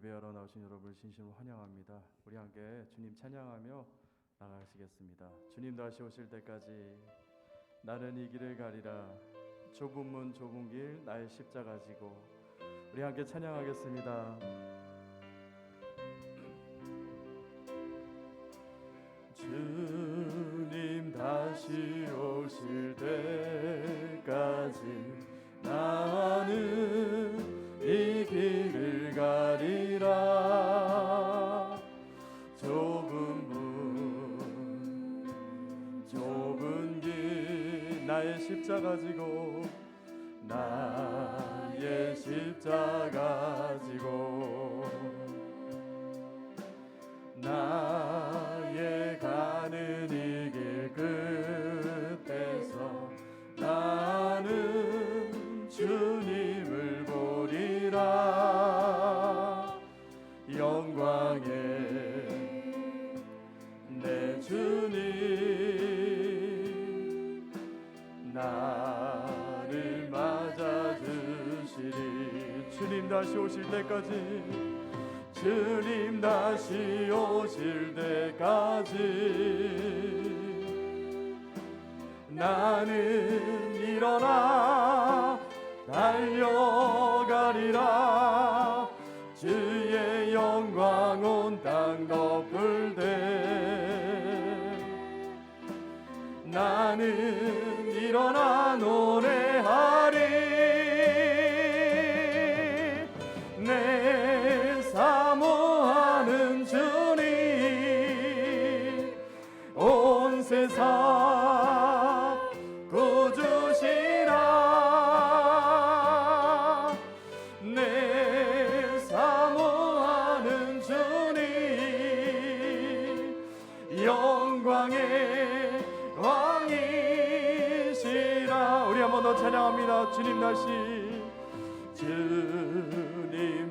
예배하러 나오신 여러분을 진심으로 환영합니다. 우리 함께 주님 찬양하며 나가시겠습니다. 주님 다시 오실 때까지 나는 이 길을 가리라. 좁은 문 좁은 길 나의 십자가 지고. 우리 함께 찬양하겠습니다. 주님 다시 오실 때까지 나는 이 길을 가리라. 좁은 문 좁은 길 나의 십자가 지고. 나의 십자가 지고. 나의 가는 이 길 끝에서 나는 주님을 보리라. 영광의 내 주님 나를 맞아주시리. 주님 다시 오실 때까지, 주님 다시 오실 때까지 나는 일어나 달려가리라. 주의 영광 온 땅 덮을 때 나는 일어나 노래하리. 내 사모하는 주님 온 세상 구주시라. 내 사모하는 주님 영광의 왕이시라. 우리 한 번 더 찬양합니다. 주님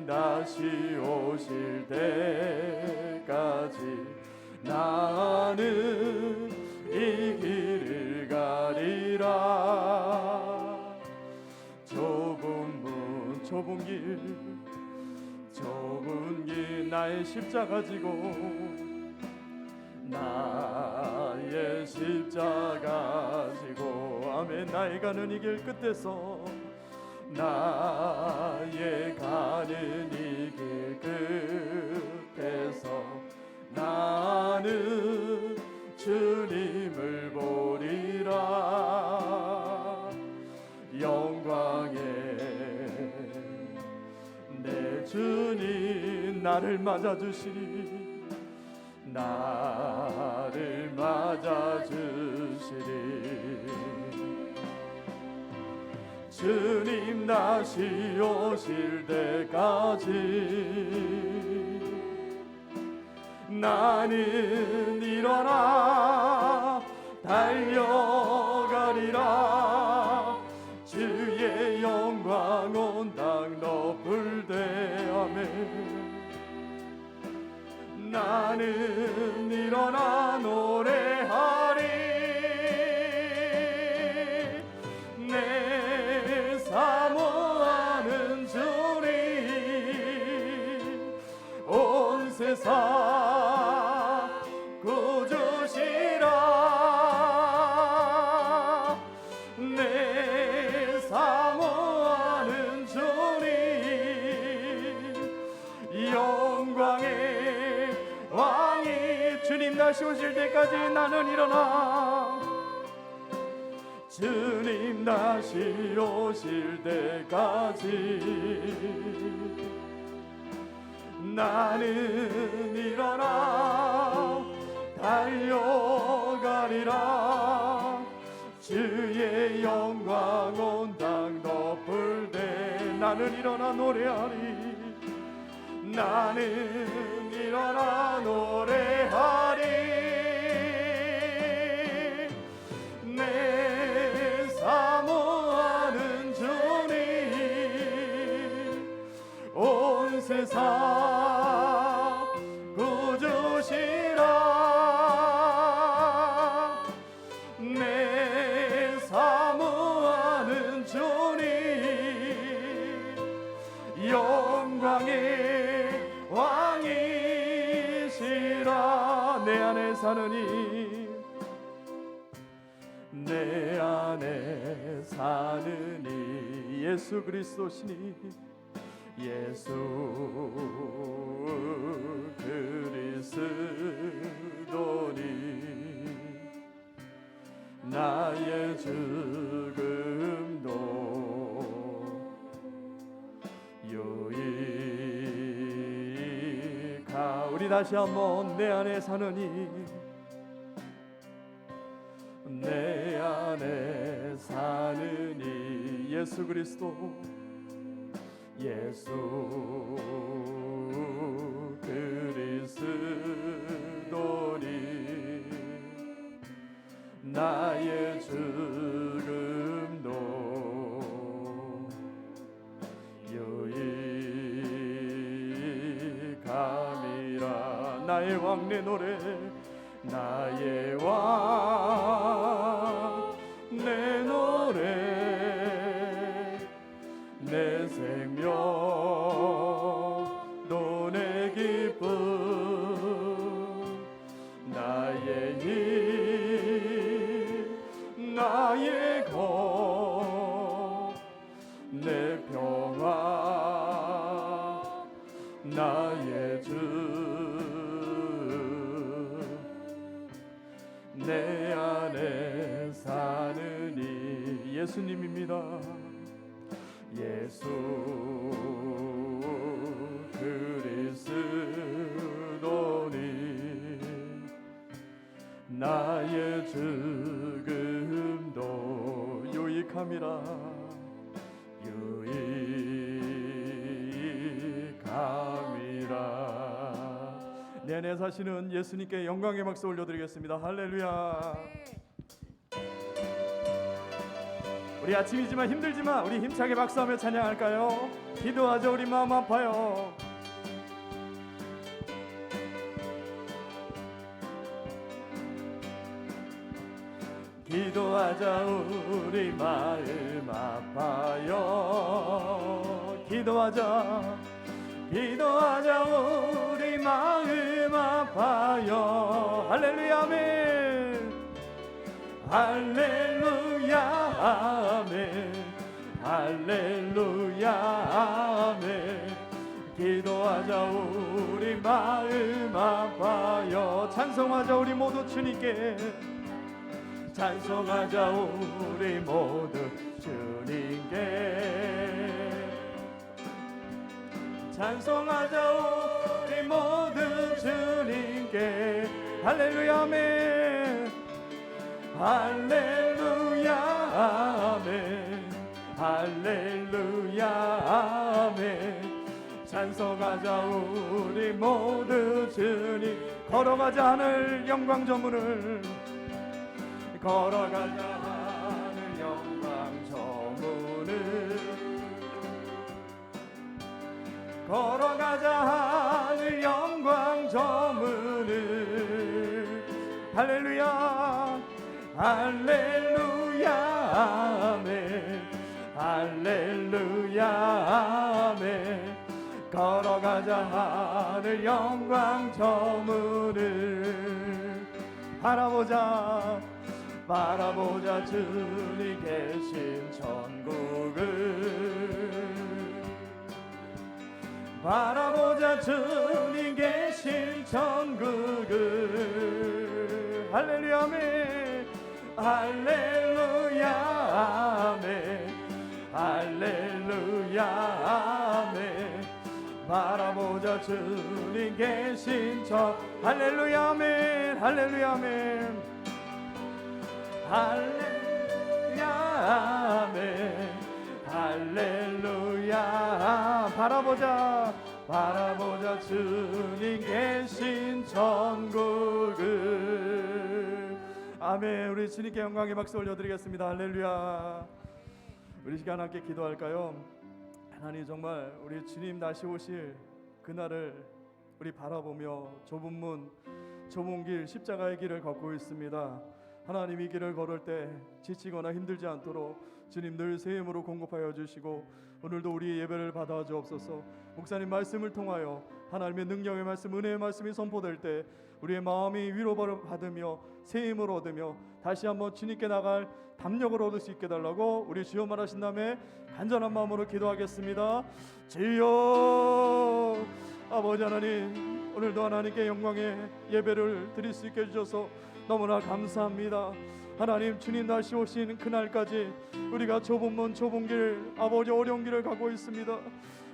다시 오실 때까지 나는 이 길을 가리라. 좁은 문 좁은 길 나의 십자가 지고. 나의 십자가 지고. 아멘. 나의 가는 이 길 끝에서 나의 가는 이 길 끝에서 나는 주님을 보리라. 영광의 내 주님 나를 맞아주시리. 나를 맞아주시리. 주님 다시 오실 때까지 나는 일어나 달려가리라. 주의 영광 온 땅 덮을 때 아멘. 나는 일어나 노래하리. 내 사모하는 주님 온 세상 구주시라. 내 사모하는 주님 영광의 왕이. 주님 다시 오실 때까지 나는 일어나. 주님 다시 오실 때까지 나는 일어나 달려가리라. 주의 영광 온 땅 덮을 때 나는 일어나 노래하리. 나는 일어나 노래하리. 내 사모하는 주님 온 세상 구주시라. 내 사모하는 주님 영광의 사느니 내 안에 사느니 예수 그리스도시니 예수 그리스도니 나의 죽음도 유익하 우리 다시 한번 내 안에 사느니 내 안에 사느니 예수 그리스도 예수 그리스도니 나의 죽음도 유익함이라 나의 왕 내 노래 나의 왕 내 노래 내 생명도 내 기쁨 나의 힘 나의 것 내 평화 나의 주 내 안에 사느니 예수님입니다. 예수 그리스도니 나의 죽음도 유익함이라 유익함이라 내 안에 사시는 예수님께 영광의 박수 올려드리겠습니다. 할렐루야. 우리 아침이지만 힘들지만 우리 힘차게 박수하며 찬양할까요? 기도하자 우리 마음 아파요. 기도하자 우리 마음 아파요. 기도하자 기도하자 우리 마음 아파요. 할렐루야 아멘 할렐루야 아멘 할렐루야 아멘 기도하자 우리 마음 아파요. 찬송하자 우리 모두 주님께 찬송하자 우리 모두 주님께 찬송하자 우리 모두 주님께 할렐루야 아멘 할렐루야 아멘 할렐루야 아멘 찬송하자 우리 모두 주님 걸어가자 하늘 영광 저문을 걸어가자 하늘 영광 저문을 걸어가자 하늘 영광 저문을 할렐루야 할렐루야 아멘 할렐루야 아멘 걸어가자 하늘 영광 저문을 바라보자 바라보자 주님 계신 천국을 바라보자 주님 계신 천국을 할렐루야 아멘 할렐루야 아멘 할렐루야 아멘 바라보자 주님 계신 천 할렐루야 아멘 할렐루야 아멘 할렐루야 아멘 할렐루야 바라보자 바라보자 주님 계신 천국을 아멘. 우리 주님께 영광의 박수 올려드리겠습니다. 할렐루야. 우리 시간 함께 기도할까요? 하나님 정말 우리 주님 다시 오실 그날을 우리 바라보며 좁은 문 좁은 길 십자가의 길을 걷고 있습니다. 하나님 이 길을 걸을 때 지치거나 힘들지 않도록 주님 늘 새 힘으로 공급하여 주시고 오늘도 우리의 예배를 받아 주옵소서. 목사님 말씀을 통하여 하나님의 능력의 말씀, 은혜의 말씀이 선포될 때 우리의 마음이 위로받으며 새 힘을 얻으며 다시 한번 주님께 나갈 담력을 얻을 수 있게 달라고 우리 주여 말하신 다음에 간절한 마음으로 기도하겠습니다. 주여, 아버지 하나님, 오늘도 하나님께 영광의 예배를 드릴 수 있게 해주셔서 너무나 감사합니다. 하나님, 주님 다시 오신 그날까지 우리가 좁은 문 좁은 길, 아버지 어려운 길을 가고 있습니다.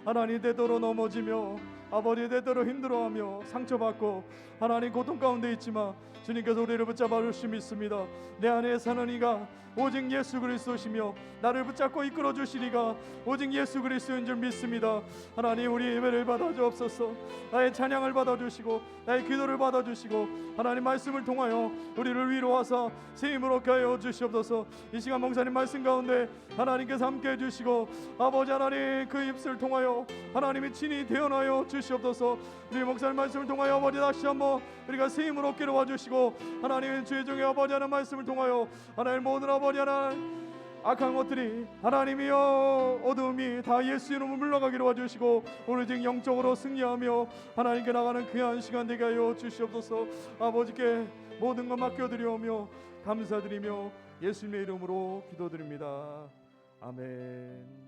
하나님, 때때로 넘어지며 아버지 때때로 힘들어하며 상처받고 하나님 고통 가운데 있지만 주님께서 우리를 붙잡아 주심이 믿습니다. 내 안에 사는 이가 오직 예수 그리스도시며 나를 붙잡고 이끌어 주시리가 오직 예수 그리스도인 줄 믿습니다. 하나님, 우리 예배를 받아 주옵소서. 나의 찬양을 받아 주시고 나의 기도를 받아 주시고 하나님 말씀을 통하여 우리를 위로하사 새 힘을 얻게 하여 주시옵소서. 이 시간 목사님 말씀 가운데 하나님께서 함께 해 주시고 아버지 하나님 그 입술을 통하여 하나님의 친히 태어나여 주시옵소서. 우리 목사님 말씀을 통하여 아버지 다시 한번 우리가 새 힘을 얻기로 와주시고 하나님의 주의 종의 아버지 하나님 말씀을 통하여 하나님 모든 아버지 하나님 악한 것들이 하나님이여 어두움이 다 예수 이름으로 물러가기로 와주시고 오로지 영적으로 승리하며 하나님께 나가는 귀한 시간 되게 하여 주시옵소서. 아버지께 모든 것 맡겨드리오며 감사드리며 예수님의 이름으로 기도드립니다. 아멘.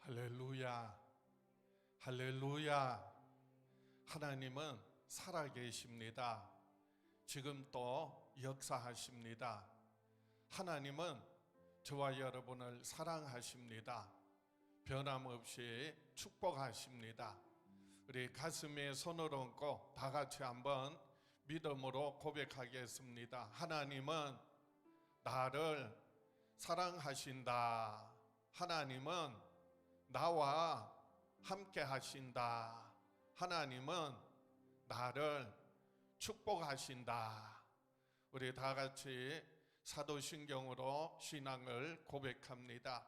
할렐루야, 할렐루야. 하나님은 살아계십니다. 지금 또 역사하십니다. 하나님은 저와 여러분을 사랑하십니다. 변함없이 축복하십니다. 우리 가슴에 손을 얹고 다 같이 한번 믿음으로 고백하겠습니다. 하나님은 나를 사랑하신다. 하나님은 나와 함께 하신다. 하나님은 나를 축복하신다. 우리 다 같이 사도신경으로 신앙을 고백합니다.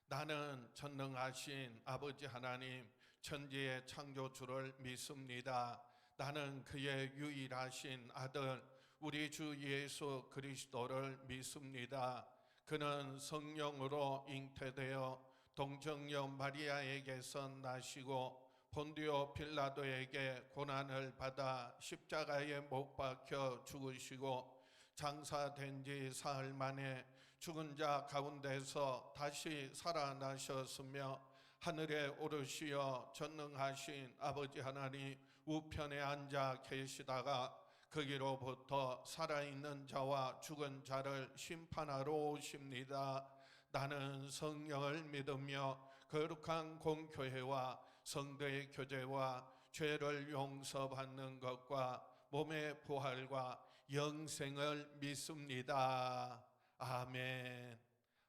나는 전능하신 아버지 하나님 천지의 창조주를 믿습니다. 나는 그의 유일하신 아들 우리 주 예수 그리스도를 믿습니다. 그는 성령으로 잉태되어 동정녀 마리아에게서 나시고 본디오 빌라도에게 고난을 받아 십자가에 못 박혀 죽으시고 장사된 지 사흘 만에 죽은 자 가운데서 다시 살아나셨으며 하늘에 오르시어 전능하신 아버지 하나님 우편에 앉아 계시다가 거기로부터 살아있는 자와 죽은 자를 심판하러 오십니다. 나는 성령을 믿으며 거룩한 공교회와 성도의 교제와 죄를 용서받는 것과 몸의 부활과 영생을 믿습니다. 아멘.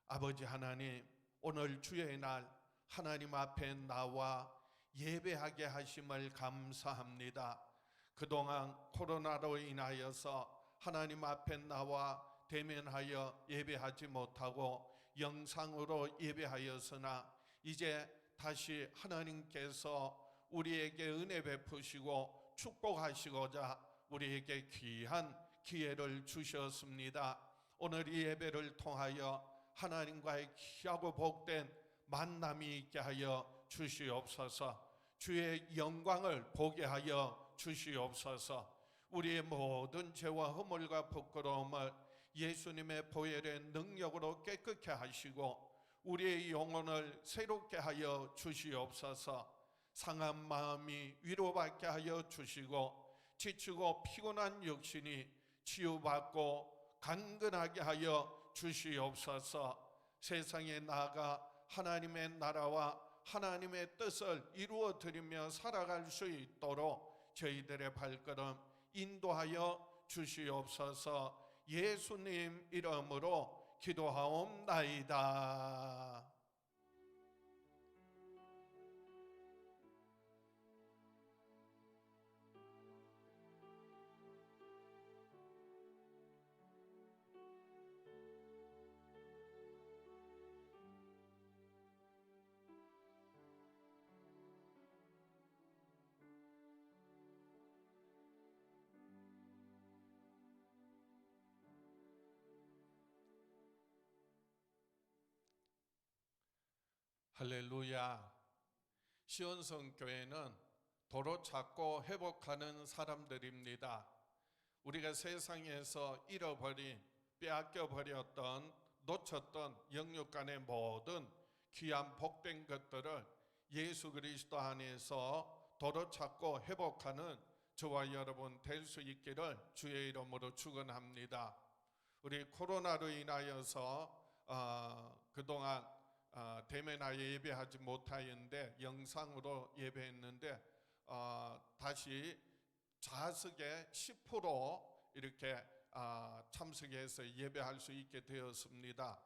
아버지 하나님, 오늘 주의 날 하나님 앞에 나와 예배하게 하심을 감사합니다. 그동안 코로나로 인하여서 하나님 앞에 나와 대면하여 예배하지 못하고 영상으로 예배하였으나 이제 다시 하나님께서 우리에게 은혜 베푸시고 축복하시고자 우리에게 귀한 기회를 주셨습니다. 오늘 이 예배를 통하여 하나님과의 귀하고 복된 만남이 있게 하여 주시옵소서. 주의 영광을 보게 하여 주시옵소서. 우리의 모든 죄와 허물과 부끄러움을 예수님의 보혈의 능력으로 깨끗게 하시고 우리의 영혼을 새롭게 하여 주시옵소서. 상한 마음이 위로받게 하여 주시고 지치고 피곤한 육신이 치유받고 강건하게 하여 주시옵소서. 세상에 나아가 하나님의 나라와 하나님의 뜻을 이루어 드리며 살아갈 수 있도록 저희들의 발걸음 인도하여 주시옵소서. 예수님 이름으로 기도하옵나이다. 할렐루야. 시온성교회는 도로 찾고 회복하는 사람들입니다. 우리가 세상에서 잃어버린, 빼앗겨 버렸던, 놓쳤던 영육간의 모든 귀한 복된 것들을 예수 그리스도 안에서 도로 찾고 회복하는 저와 여러분 될 수 있기를 주의 이름으로 축원합니다. 우리 코로나로 인하여서 그동안 대면하여 예배하지 못하였는데 영상으로 예배했는데 다시 좌석의 10% 이렇게 참석해서 예배할 수 있게 되었습니다.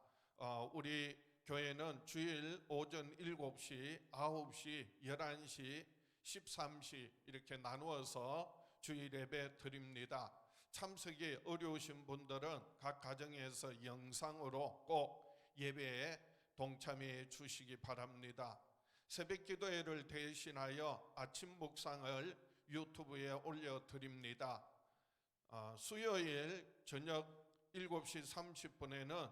우리 교회는 주일 오전 7시, 9시, 11시, 13시 이렇게 나누어서 주일 예배 드립니다. 참석이 어려우신 분들은 각 가정에서 영상으로 꼭 예배에 동참해 주시기 바랍니다. 새벽 기도회를 대신하여 아침 묵상을 유튜브에 올려드립니다. 수요일 저녁 7시 30분에는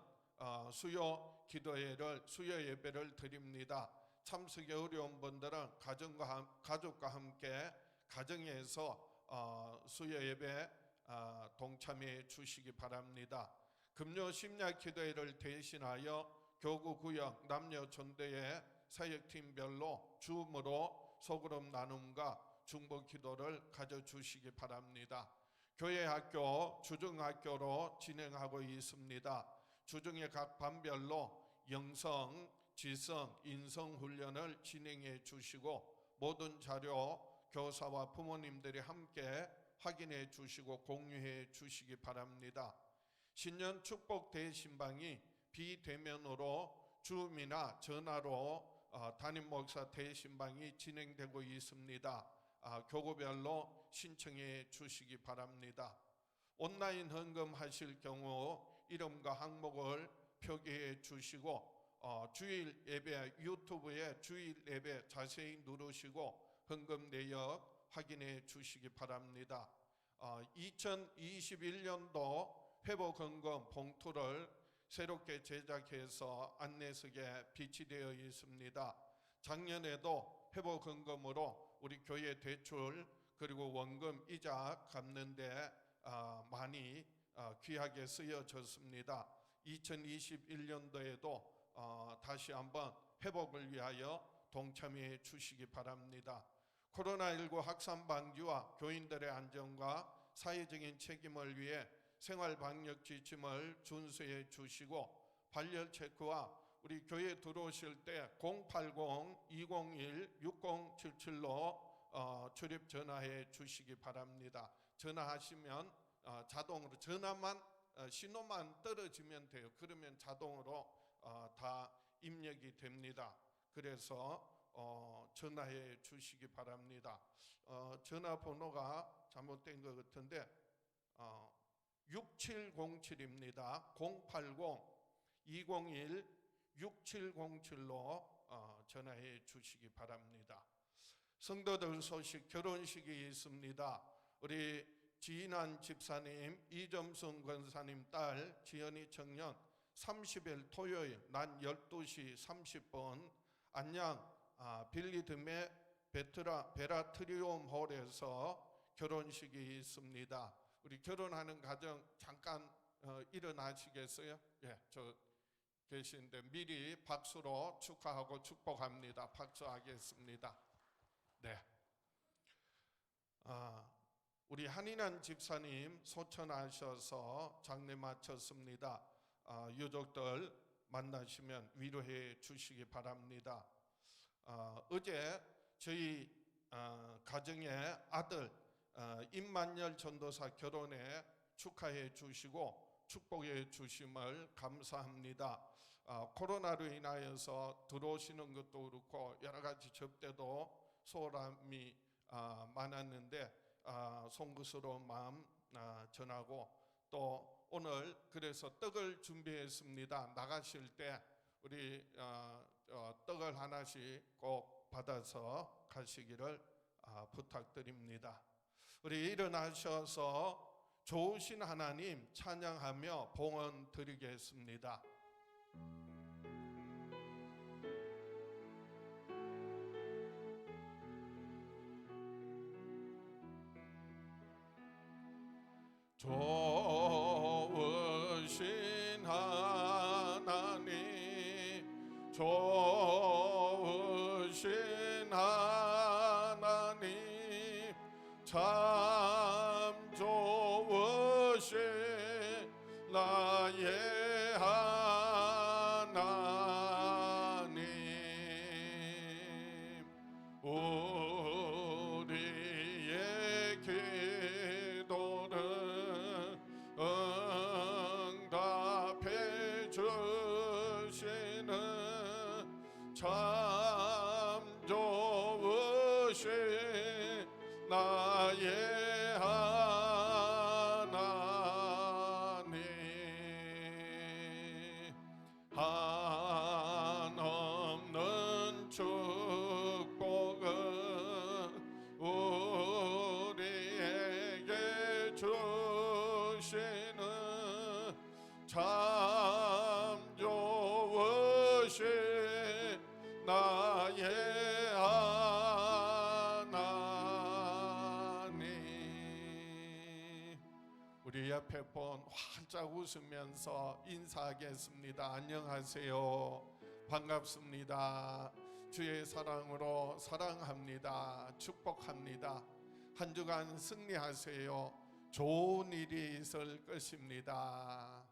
수요 예배를 드립니다. 참석이 어려운 분들은 가족과 함께 가정에서 수요 예배 동참해 주시기 바랍니다. 금요 심야 기도회를 대신하여 교구 구역 남녀 전도회 사역팀별로 줌으로 소그룹 나눔과 중보 기도를 가져주시기 바랍니다. 교회 학교 주중학교로 진행하고 있습니다. 주중에 각 반별로 영성, 지성, 인성 훈련을 진행해 주시고 모든 자료 교사와 부모님들이 함께 확인해 주시고 공유해 주시기 바랍니다. 신년 축복 대신방이 비대면으로 줌이나 전화로 담임 목사 대신방이 진행되고 있습니다. 교구별로 신청해 주시기 바랍니다. 온라인 헌금하실 경우 이름과 항목을 표기해 주시고 주일 예배 유튜브에 주일 예배 자세히 누르시고 헌금 내역 확인해 주시기 바랍니다. 2021년도 회복 헌금 봉투를 새롭게 제작해서 안내석에 비치되어 있습니다. 작년에도 회복 헌금으로 우리 교회 대출 그리고 원금 이자 갚는 데 많이 귀하게 쓰여졌습니다. 2021년도에도 다시 한번 회복을 위하여 동참해 주시기 바랍니다. 코로나19 확산 방지와 교인들의 안전과 사회적인 책임을 위해 생활방역 지침을 준수해 주시고 발열 체크와 우리 교회 들어오실 때 080-201-6077로 출입 전화해 주시기 바랍니다. 전화하시면 자동으로 전화만 신호만 떨어지면 돼요. 그러면 자동으로 다 입력이 됩니다. 그래서 전화해 주시기 바랍니다. 전화번호가 잘못된 것 같은데 6707입니다. 080-201-6707로 전화해 주시기 바랍니다. 성도들 소식 결혼식이 있습니다. 우리 지인한 집사님 이점순 권사님 딸 지연이 청년 30일 토요일 낮 12시 30분 안양 빌리듬의 베라트리움 홀에서 결혼식이 있습니다. 우리 결혼하는 가정 잠깐 일어나시겠어요? 예, 저 계신데 미리 박수로 축하하고 축복합니다. 박수하겠습니다. 네. 우리 한인한 집사님 소천하셔서 장례 마쳤습니다. 유족들 만나시면 위로해 주시기 바랍니다. 어제 저희 가정의 아들 임만열 전도사 결혼에 축하해 주시고 축복해 주심을 감사합니다. 코로나로 인하여서 들어오시는 것도 그렇고 여러 가지 접대도 소홀함이 많았는데 송구스러운 마음 전하고, 또 오늘 그래서 떡을 준비했습니다. 나가실 때 우리 떡을 하나씩 꼭 받아서 가시기를 부탁드립니다. 우리 일어나셔서 좋으신 하나님 찬양하며 봉헌 드리겠습니다. 좋으신 하나님, 좋으신 하나님, 참 좋으신 나의 하나님, 우리의 기도를 응답해 주시는 참 좋으신 나의 하나님, 한없는 축복을 우리에게 주시는 참 좋으신 나의 하나님. 우리 옆에 분 활짝 웃으면서 인사하겠습니다. 안녕하세요. 반갑습니다. 주의 사랑으로 사랑합니다. 축복합니다. 한 주간 승리하세요. 좋은 일이 있을 것입니다.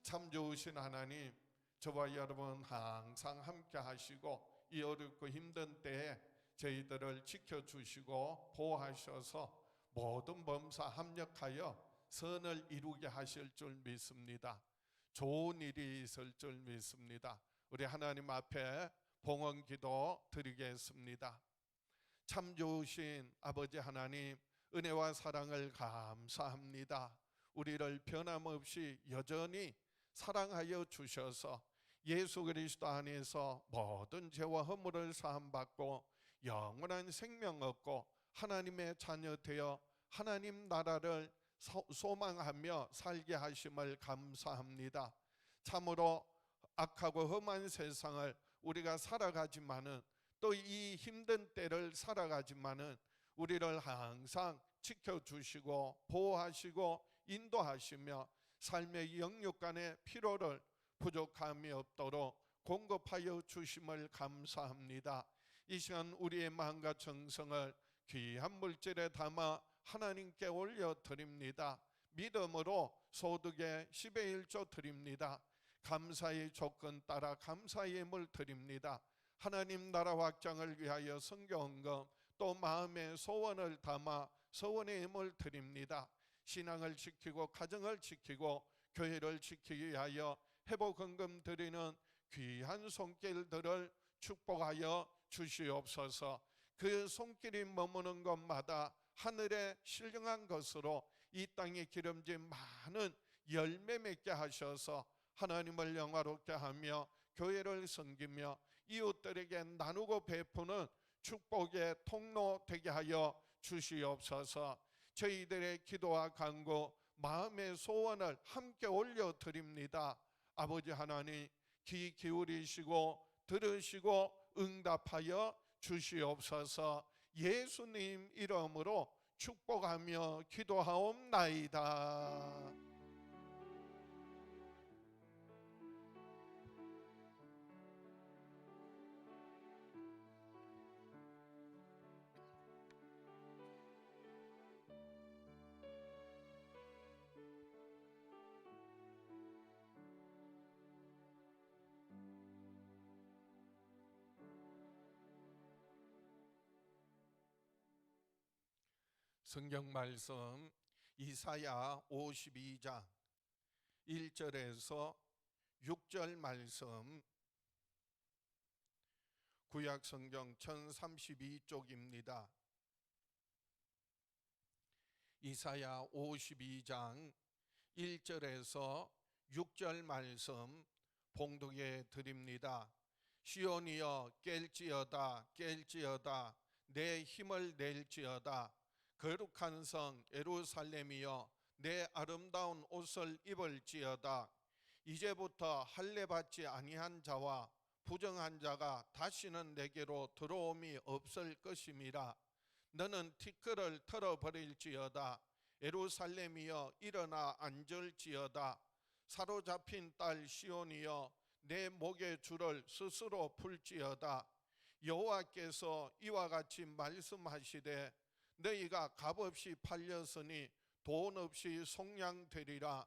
참 좋으신 하나님, 저와 여러분 항상 함께 하시고 이 어렵고 힘든 때에 저희들을 지켜주시고 보호하셔서 모든 범사 합력하여 선을 이루게 하실 줄 믿습니다. 좋은 일이 있을 줄 믿습니다. 우리 하나님 앞에 봉헌 기도 드리겠습니다. 참 좋으신 아버지 하나님, 은혜와 사랑을 감사합니다. 우리를 변함없이 여전히 사랑하여 주셔서 예수 그리스도 안에서 모든 죄와 허물을 사함받고 영원한 생명 얻고 하나님의 자녀 되어 하나님 나라를 소망하며 살게 하심을 감사합니다. 참으로 악하고 험한 세상을 우리가 살아가지만은, 또 이 힘든 때를 살아가지만은 우리를 항상 지켜주시고 보호하시고 인도하시며 삶의 영육 간의 피로를 부족함이 없도록 공급하여 주심을 감사합니다. 이 시간 우리의 마음과 정성을 귀한 물질에 담아 하나님께 올려드립니다. 믿음으로 소득의 10의 1조 드립니다. 감사의 조건 따라 감사의 예물 드립니다. 하나님 나라 확장을 위하여 선교헌금, 또 마음의 소원을 담아 소원의 예물 드립니다. 신앙을 지키고 가정을 지키고 교회를 지키기 위하여 회복헌금 드리는 귀한 손길들을 축복하여 주시옵소서. 그 손길이 머무는 곳마다 하늘의 신령한 것으로 이 땅에 기름진 많은 열매 맺게 하셔서 하나님을 영화롭게 하며 교회를 섬기며 이웃들에게 나누고 베푸는 축복의 통로 되게 하여 주시옵소서. 저희들의 기도와 간구, 마음의 소원을 함께 올려드립니다. 아버지 하나님, 귀 기울이시고 들으시고 응답하여 주시옵소서. 예수님 이름으로 축복하며 기도하옵나이다. 성경 말씀 이사야 52장 1절에서 6절 말씀, 구약 성경 1032쪽입니다. 이사야 52장 1절에서 6절 말씀 봉독해 드립니다. 시온이여 깰지어다 깰지어다 내 힘을 낼지어다. 거룩한 성 예루살렘이여 내 아름다운 옷을 입을지어다. 이제부터 할례 받지 아니한 자와 부정한 자가 다시는 내게로 들어옴이 없을 것임이라. 너는 티끌을 털어버릴지어다. 예루살렘이여 일어나 앉을지어다. 사로잡힌 딸 시온이여 내 목의 줄을 스스로 풀지어다. 여호와께서 이와 같이 말씀하시되 너희가 값없이 팔렸으니 돈 없이 속량되리라.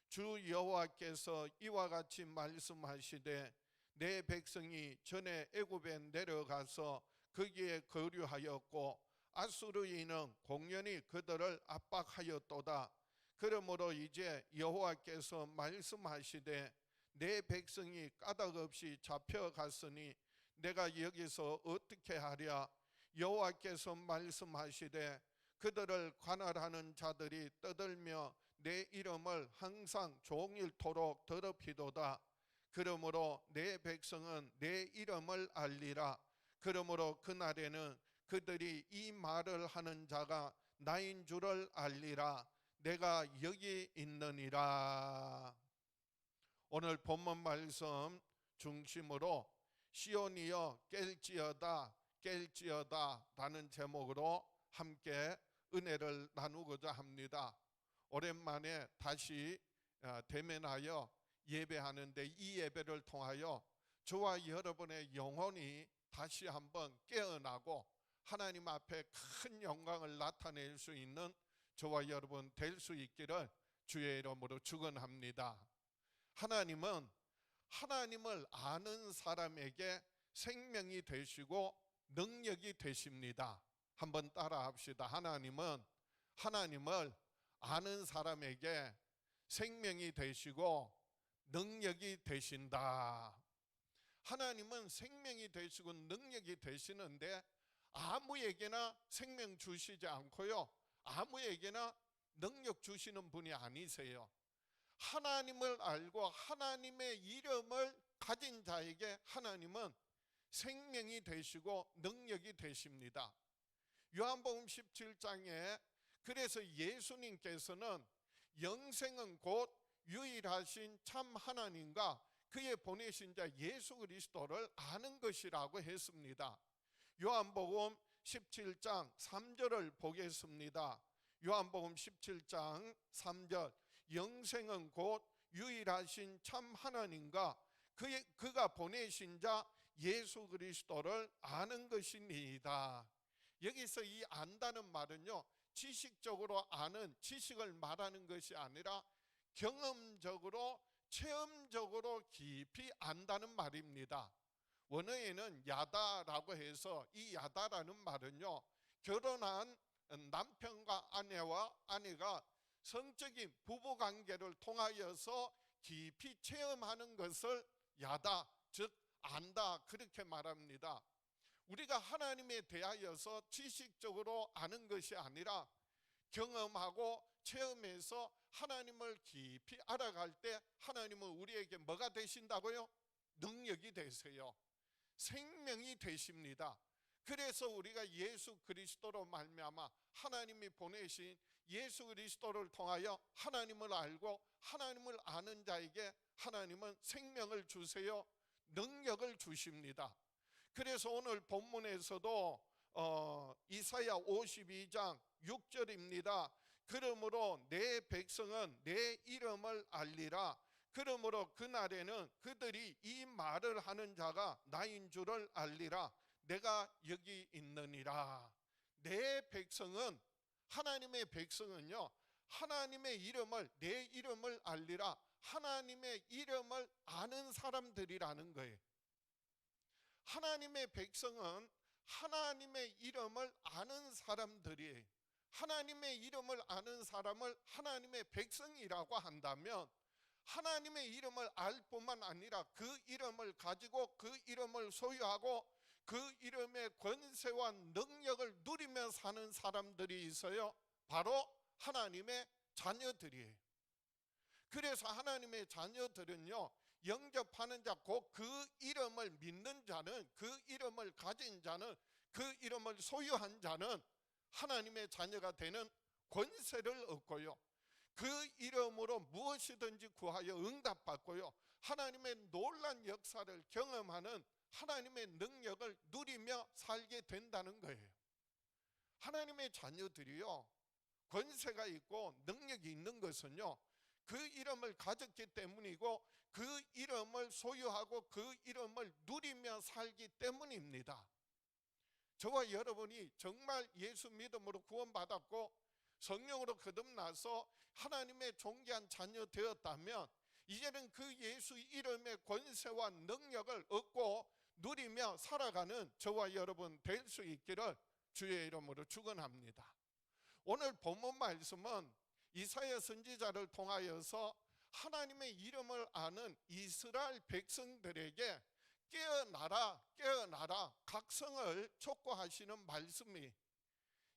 주 여호와께서 이와 같이 말씀하시되 내 백성이 전에 애굽에 내려가서 거기에 거류하였고 아수르인은 공연히 그들을 압박하였도다. 그러므로 이제 여호와께서 말씀하시되 내 백성이 까닭없이 잡혀갔으니 내가 여기서 어떻게 하랴. 여호와께서 말씀하시되 그들을 관할하는 자들이 떠들며 내 이름을 항상 종일토록 더럽히도다. 그러므로 내 백성은 내 이름을 알리라. 그러므로 그날에는 그들이 이 말을 하는 자가 나인 줄을 알리라. 내가 여기 있느니라. 오늘 본문 말씀 중심으로 시온이여 깰지어다 깰지어다 라는 제목으로 함께 은혜를 나누고자 합니다. 오랜만에 다시 대면하여 예배하는데 이 예배를 통하여 저와 여러분의 영혼이 다시 한번 깨어나고 하나님 앞에 큰 영광을 나타낼 수 있는 저와 여러분 될 수 있기를 주의 이름으로 축원합니다. 하나님은 하나님을 아는 사람에게 생명이 되시고 능력이 되십니다. 한번 따라 합시다. 하나님은 하나님을 아는 사람에게 생명이 되시고 능력이 되신다. 하나님은 생명이 되시고 능력이 되시는데 아무에게나 생명 주시지 않고요, 아무에게나 능력 주시는 분이 아니세요. 하나님을 알고 하나님의 이름을 가진 자에게 하나님은 생명이 되시고 능력이 되십니다. 요한복음 17장에 그래서 예수님께서는 영생은 곧 유일하신 참 하나님과 그의 보내신 자 예수 그리스도를 아는 것이라고 했습니다. 요한복음 17장 3절을 보겠습니다. 요한복음 17장 3절, 영생은 곧 유일하신 참 하나님과 그가 보내신 자 예수 그리스도를 아는 것이니이다. 여기서 이 안다는 말은요, 지식적으로 아는, 지식을 말하는 것이 아니라 경험적으로 체험적으로 깊이 안다는 말입니다. 원어에는 야다라고 해서 이 야다라는 말은요, 결혼한 남편과 아내가 성적인 부부관계를 통하여서 깊이 체험하는 것을 야다, 즉 안다, 그렇게 말합니다. 우리가 하나님에 대하여서 지식적으로 아는 것이 아니라 경험하고 체험해서 하나님을 깊이 알아갈 때 하나님은 우리에게 뭐가 되신다고요? 능력이 되세요. 생명이 되십니다. 그래서 우리가 예수 그리스도로 말미암아 하나님이 보내신 예수 그리스도를 통하여 하나님을 알고 하나님을 아는 자에게 하나님은 생명을 주세요, 능력을 주십니다. 그래서 오늘 본문에서도 이사야 52장 6절입니다. 그러므로 내 백성은 내 이름을 알리라. 그러므로 그날에는 그들이 이 말을 하는 자가 나인 줄을 알리라. 내가 여기 있느니라. 내 백성은, 하나님의 백성은요, 하나님의 이름을, 내 이름을 알리라. 하나님의 이름을 아는 사람들이라는 거예요. 하나님의 백성은 하나님의 이름을 아는 사람들이에요. 하나님의 이름을 아는 사람을 하나님의 백성이라고 한다면 하나님의 이름을 알 뿐만 아니라 그 이름을 가지고 그 이름을 소유하고 그 이름의 권세와 능력을 누리며 사는 사람들이 있어요. 바로 하나님의 자녀들이에요. 그래서 하나님의 자녀들은요, 영접하는 자, 곧 그 이름을 믿는 자는, 그 이름을 가진 자는, 그 이름을 소유한 자는 하나님의 자녀가 되는 권세를 얻고요, 그 이름으로 무엇이든지 구하여 응답받고요, 하나님의 놀란 역사를 경험하는 하나님의 능력을 누리며 살게 된다는 거예요. 하나님의 자녀들이요, 권세가 있고 능력이 있는 것은요, 그 이름을 가졌기 때문이고 그 이름을 소유하고 그 이름을 누리며 살기 때문입니다. 저와 여러분이 정말 예수 믿음으로 구원받았고 성령으로 거듭나서 하나님의 존귀한 자녀 되었다면 이제는 그 예수 이름의 권세와 능력을 얻고 누리며 살아가는 저와 여러분 될 수 있기를 주의 이름으로 축원합니다. 오늘 본문 말씀은 이사야 선지자를 통하여서 하나님의 이름을 아는 이스라엘 백성들에게 깨어나라 깨어나라 각성을 촉구하시는 말씀이,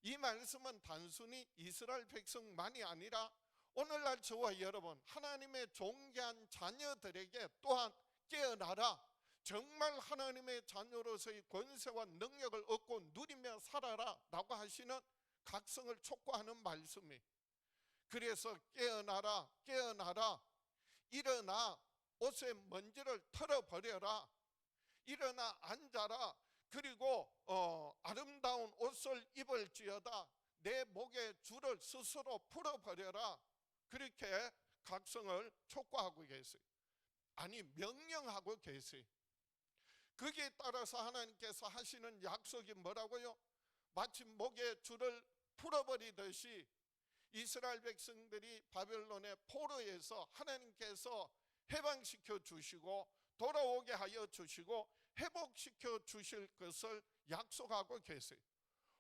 이 말씀은 단순히 이스라엘 백성만이 아니라 오늘날 저와 여러분 하나님의 존귀한 자녀들에게 또한 깨어나라, 정말 하나님의 자녀로서의 권세와 능력을 얻고 누리며 살아라 라고 하시는 각성을 촉구하는 말씀이, 그래서 깨어나라 깨어나라, 일어나 옷의 먼지를 털어버려라, 일어나 앉아라, 그리고 아름다운 옷을 입을지어다, 내 목의 줄을 스스로 풀어버려라, 그렇게 각성을 촉구하고 계세요. 아니, 명령하고 계세요. 거기에 따라서 하나님께서 하시는 약속이 뭐라고요? 마치 목의 줄을 풀어버리듯이 이스라엘 백성들이 바벨론의 포로에서 하나님께서 해방시켜 주시고 돌아오게 하여 주시고 회복시켜 주실 것을 약속하고 계세요.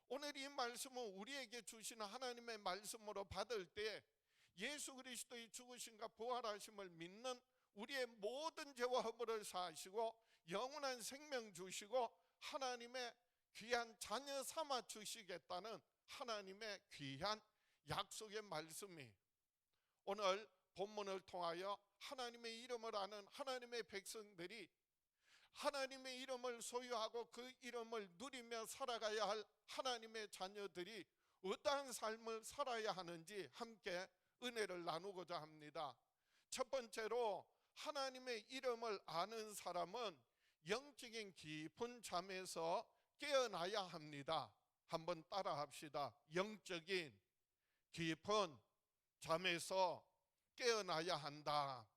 오늘 이 말씀은 우리에게 주시는 하나님의 말씀으로 받을 때 예수 그리스도의 죽으심과 부활하심을 믿는 우리의 모든 죄와 허물을 사하시고 영원한 생명 주시고 하나님의 귀한 자녀 삼아 주시겠다는 하나님의 귀한 약속의 말씀이, 오늘 본문을 통하여 하나님의 이름을 아는 하나님의 백성들이 하나님의 이름을 소유하고 그 이름을 누리며 살아가야 할 하나님의 자녀들이 어떠한 삶을 살아야 하는지 함께 은혜를 나누고자 합니다. 첫 번째로 하나님의 이름을 아는 사람은 영적인 깊은 잠에서 깨어나야 합니다. 한번 따라 합시다. 영적인 깊은 잠에서 깨어나야 한다.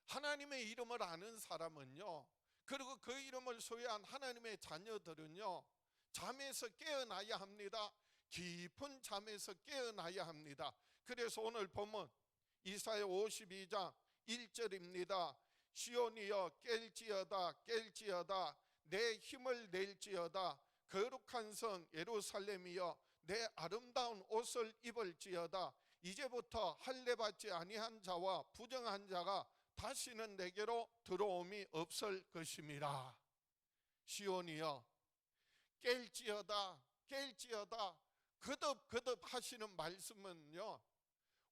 하나님의 이름을 아는 사람은요, 그리고 그 이름을 소유한 하나님의 자녀들은요, 잠에서 깨어나야 합니다. 깊은 잠에서 깨어나야 합니다. 그래서 오늘 보면 이사야 52장 1절입니다. 시온이여 깰지어다 깰지어다, 내 힘을 낼지어다, 거룩한 성 예루살렘이여 내 아름다운 옷을 입을지어다, 이제부터 할례받지 아니한 자와 부정한 자가 다시는 내게로 들어옴이 없을 것임이라. 시온이여 깰지어다 깰지어다, 거듭 하시는 말씀은요,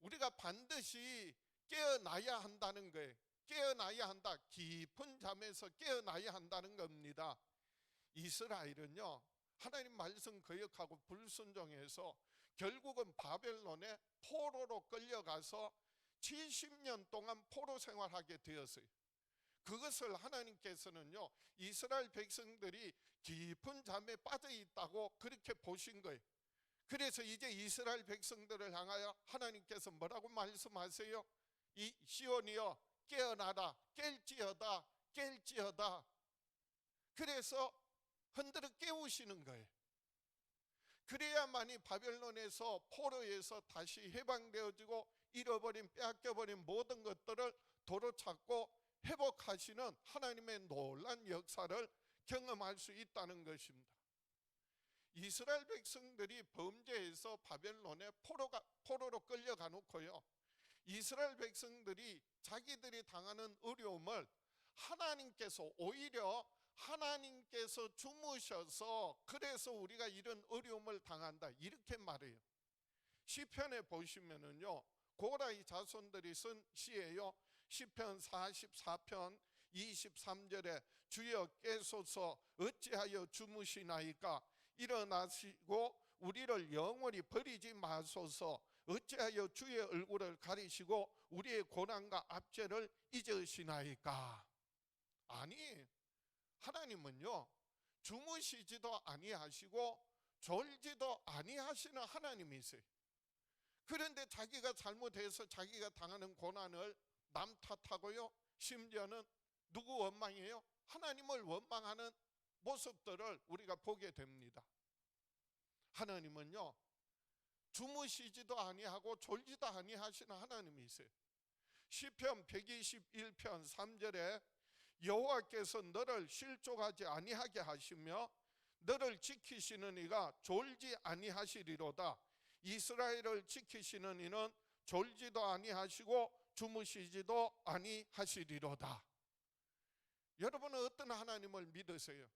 우리가 반드시 깨어나야 한다는 거예요. 깨어나야 한다. 깊은 잠에서 깨어나야 한다는 겁니다. 이스라엘은요, 하나님 말씀 거역하고 불순종해서 결국은 바벨론의 포로로 끌려가서 70년 동안 포로 생활하게 되었어요. 그것을 하나님께서는요, 이스라엘 백성들이 깊은 잠에 빠져 있다고 그렇게 보신 거예요. 그래서 이제 이스라엘 백성들을 향하여 하나님께서 뭐라고 말씀하세요? 이 시온이여 깨어나라 깰지어다 깰지어다. 그래서 흔들어 깨우시는 거예요. 그래야만이 바벨론에서 포로에서 다시 해방되어지고 잃어버린 빼앗겨버린 모든 것들을 도로 찾고 회복하시는 하나님의 놀란 역사를 경험할 수 있다는 것입니다. 이스라엘 백성들이 범죄해서 바벨론에 포로로 끌려가 놓고요, 이스라엘 백성들이 자기들이 당하는 어려움을 하나님께서, 오히려 하나님께서 주무셔서 그래서 우리가 이런 어려움을 당한다, 이렇게 말해요. 시편에 보시면은요, 고라의 자손들이 쓴 시예요. 시편 44편 23절에 주여 깨소서 어찌하여 주무시나이까, 일어나시고 우리를 영원히 버리지 마소서, 어찌하여 주의 얼굴을 가리시고 우리의 고난과 압제를 잊으시나이까. 아니, 하나님은요 주무시지도 아니하시고 졸지도 아니하시는 하나님이세요. 그런데 자기가 잘못해서 자기가 당하는 고난을 남 탓하고요, 심지어는 누구 원망이에요? 하나님을 원망하는 모습들을 우리가 보게 됩니다. 하나님은요 주무시지도 아니하고 졸지도 아니하시는 하나님이세요. 시편 121편 3절에 여호와께서 너를 실족하지 아니하게 하시며 너를 지키시는 이가 졸지 아니하시리로다. 이스라엘을 지키시는 이는 졸지도 아니하시고 주무시지도 아니하시리로다. 여러분은 어떤 하나님을 믿으세요?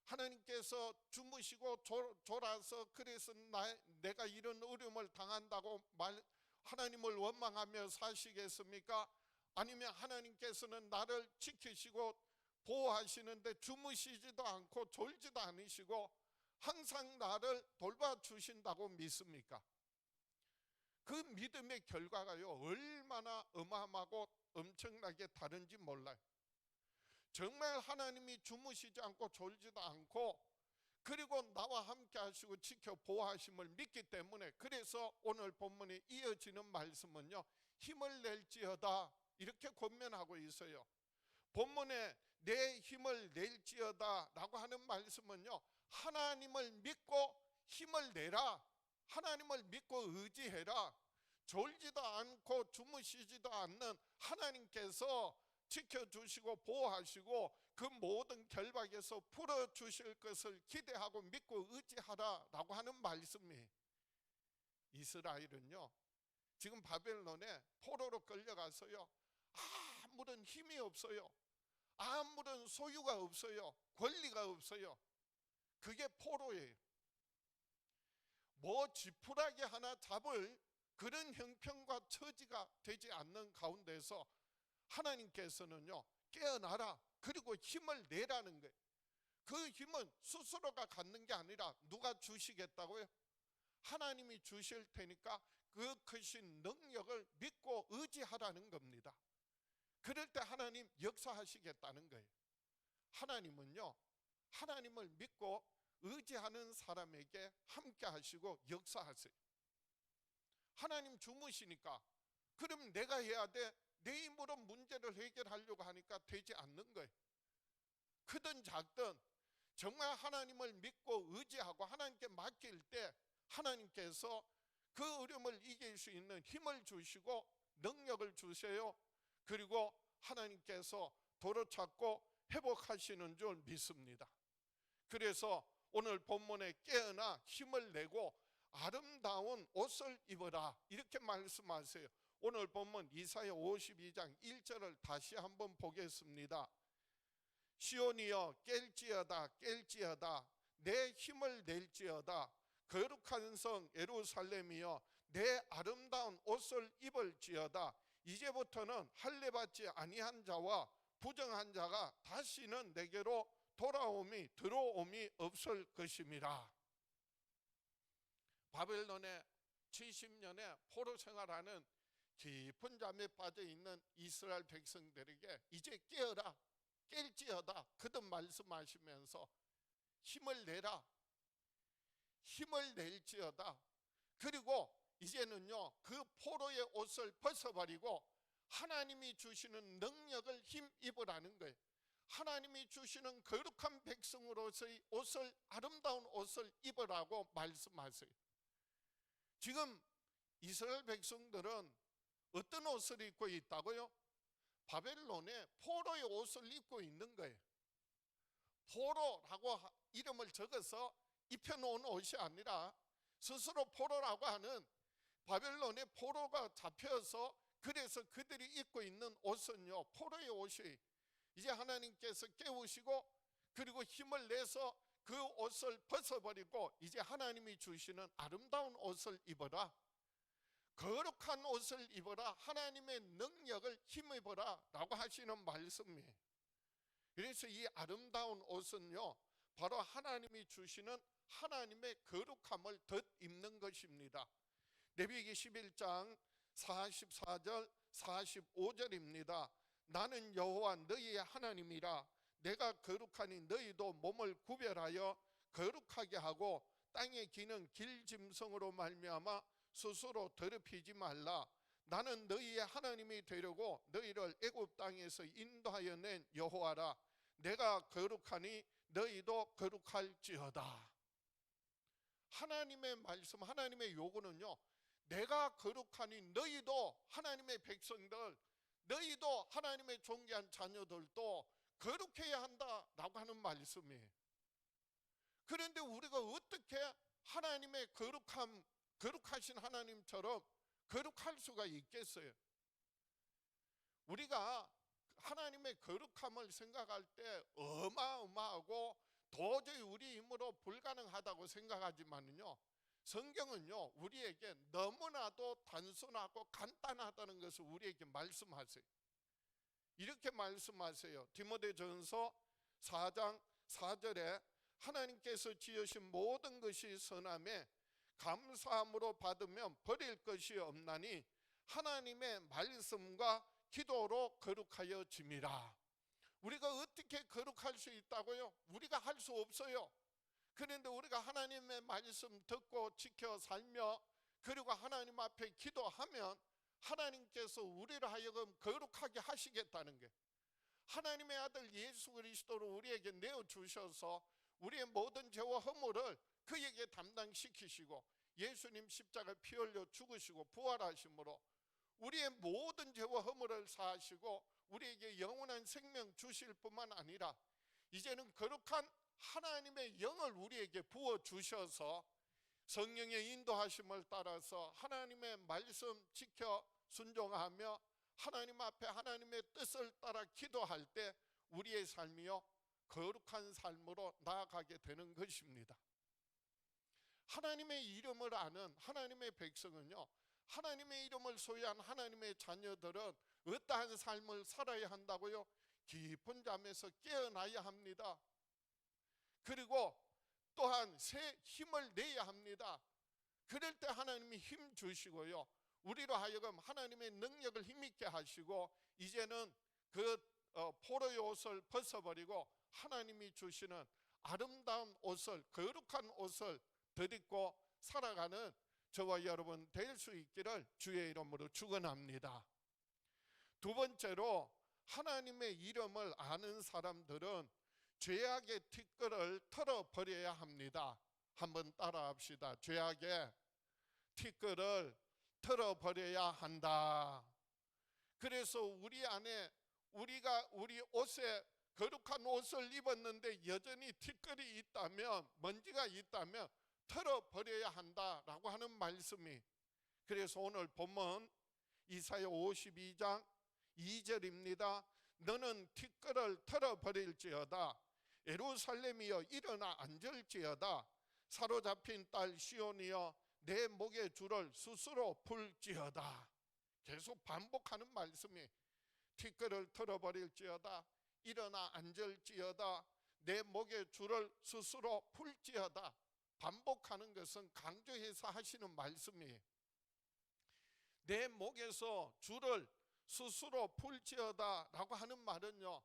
하나님께서 주무시고 졸아서 그래서 내가 이런 어려움을 당한다고 하나님을 원망하며 사시겠습니까? 아니면 하나님께서는 나를 지키시고 보호하시는데 주무시지도 않고 졸지도 않으시고 항상 나를 돌봐주신다고 믿습니까? 그 믿음의 결과가요 얼마나 어마어마하고 엄청나게 다른지 몰라요. 정말 하나님이 주무시지 않고 졸지도 않고 그리고 나와 함께 하시고 지켜 보호하심을 믿기 때문에, 그래서 오늘 본문에 이어지는 말씀은요 힘을 낼지어다 이렇게 권면하고 있어요. 본문에 내 힘을 낼지어다 라고 하는 말씀은요, 하나님을 믿고 힘을 내라, 하나님을 믿고 의지해라. 졸지도 않고 주무시지도 않는 하나님께서 지켜주시고 보호하시고 그 모든 결박에서 풀어주실 것을 기대하고 믿고 의지하라 라고 하는 말씀이, 이스라엘은요 지금 바벨론에 포로로 끌려가서요 아무런 힘이 없어요. 아무런 소유가 없어요. 권리가 없어요. 그게 포로예요. 뭐 지푸라기 하나 잡을 그런 형편과 처지가 되지 않는 가운데서 하나님께서는요 깨어나라, 그리고 힘을 내라는 거예요. 그 힘은 스스로가 갖는 게 아니라 누가 주시겠다고요? 하나님이 주실 테니까 그 크신 능력을 믿고 의지하라는 겁니다. 그럴 때 하나님 역사하시겠다는 거예요. 하나님은요 하나님을 믿고 의지하는 사람에게 함께 하시고 역사하세요. 하나님 주무시니까 그럼 내가 해야 돼, 내 힘으로 문제를 해결하려고 하니까 되지 않는 거예요. 크든 작든 정말 하나님을 믿고 의지하고 하나님께 맡길 때 하나님께서 그 어려움을 이길 수 있는 힘을 주시고 능력을 주세요. 그리고 하나님께서 도로 찾고 회복하시는 줄 믿습니다. 그래서 오늘 본문에 깨어나 힘을 내고 아름다운 옷을 입어라 이렇게 말씀하세요. 오늘 본문 이사야 52장 1절을 다시 한번 보겠습니다. 시온이여 깰지어다 깰지어다 내 힘을 낼지어다. 거룩한 성 예루살렘이여 내 아름다운 옷을 입을지어다. 이제부터는 할례받지 아니한 자와 부정한 자가 다시는 내게로 들어옴이 없을 것임이라. 바벨론에 70년의 포로 생활하는 깊은 잠에 빠져 있는 이스라엘 백성들에게 이제 깨어라 깰지어다 거듭 말씀하시면서 힘을 내라, 힘을 낼지어다. 그리고 이제는요 그 포로의 옷을 벗어버리고 하나님이 주시는 능력을 힘입으라는 거예요. 하나님이 주시는 거룩한 백성으로서의 옷을, 아름다운 옷을 입으라고 말씀하세요. 지금 이스라엘 백성들은 어떤 옷을 입고 있다고요? 바벨론에 포로의 옷을 입고 있는 거예요. 포로라고 이름을 적어서 입혀놓은 옷이 아니라 스스로 포로라고 하는 바벨론의 포로가 잡혀서 그래서 그들이 입고 있는 옷은요, 포로의 옷이 이제 하나님께서 깨우시고 그리고 힘을 내서 그 옷을 벗어버리고 이제 하나님이 주시는 아름다운 옷을 입어라, 거룩한 옷을 입어라, 하나님의 능력을 힘입어라 라고 하시는 말씀이에요. 그래서 이 아름다운 옷은요, 바로 하나님이 주시는 하나님의 거룩함을 덧입는 것입니다. 레위기 11장 44절 45절입니다. 나는 여호와 너희의 하나님이라. 내가 거룩하니 너희도 몸을 구별하여 거룩하게 하고 땅에 기는 길짐승으로 말미암아 스스로 더럽히지 말라. 나는 너희의 하나님이 되려고 너희를 애굽 땅에서 인도하여 낸 여호와라. 내가 거룩하니 너희도 거룩할지어다. 하나님의 말씀, 하나님의 요구는요, 내가 거룩하니 너희도, 하나님의 백성들, 너희도 하나님의 존귀한 자녀들도 거룩해야 한다라고 하는 말씀이에요. 그런데 우리가 어떻게 하나님의 거룩하신 하나님처럼 거룩할 수가 있겠어요? 우리가 하나님의 거룩함을 생각할 때 어마어마하고 도저히 우리 힘으로 불가능하다고 생각하지만요, 성경은요 우리에게 너무나도 단순하고 간단하다는 것을 우리에게 말씀하세요. 이렇게 말씀하세요. 디모데전서 4장 4절에 하나님께서 지으신 모든 것이 선함에 감사함으로 받으면 버릴 것이 없나니 하나님의 말씀과 기도로 거룩하여 짐이라. 우리가 어떻게 거룩할 수 있다고요? 우리가 할 수 없어요. 그런데 우리가 하나님의 말씀 듣고 지켜 살며 그리고 하나님 앞에 기도하면 하나님께서 우리를 하여금 거룩하게 하시겠다는 게, 하나님의 아들 예수 그리스도를 우리에게 내어주셔서 우리의 모든 죄와 허물을 그에게 담당시키시고 예수님 십자가 피 흘려 죽으시고 부활하심으로 우리의 모든 죄와 허물을 사하시고 우리에게 영원한 생명 주실 뿐만 아니라 이제는 거룩한 하나님의 영을 우리에게 부어주셔서 성령의 인도하심을 따라서 하나님의 말씀 지켜 순종하며 하나님 앞에 하나님의 뜻을 따라 기도할 때 우리의 삶이요 거룩한 삶으로 나아가게 되는 것입니다. 하나님의 이름을 아는 하나님의 백성은요, 하나님의 이름을 소유한 하나님의 자녀들은 어떠한 삶을 살아야 한다고요? 깊은 잠에서 깨어나야 합니다. 그리고 또한 새 힘을 내야 합니다. 그럴 때 하나님이 힘 주시고요, 우리로 하여금 하나님의 능력을 힘있게 하시고 이제는 그 포로의 옷을 벗어버리고 하나님이 주시는 아름다운 옷을, 거룩한 옷을 덧입고 살아가는 저와 여러분 될 수 있기를 주의 이름으로 축원합니다. 두 번째로, 하나님의 이름을 아는 사람들은 죄악의 티끌을 털어버려야 합니다. 한번 따라합시다. 죄악의 티끌을 털어버려야 한다. 그래서 우리 안에 우리 옷에 거룩한 옷을 입었는데 여전히 티끌이 있다면, 먼지가 있다면 털어버려야 한다라고 하는 말씀이, 그래서 오늘 본문 이사야 52장 2절입니다. 너는 티끌을 털어버릴지어다. 예루살렘이여 일어나 앉을지어다. 사로잡힌 딸 시온이여 내 목의 줄을 스스로 풀지어다. 계속 반복하는 말씀이, 티끌을 털어버릴지어다, 일어나 앉을지어다, 내 목의 줄을 스스로 풀지어다. 반복하는 것은 강조해서 하시는 말씀이에요. 내 목에서 줄을 스스로 풀지어다 라고 하는 말은요,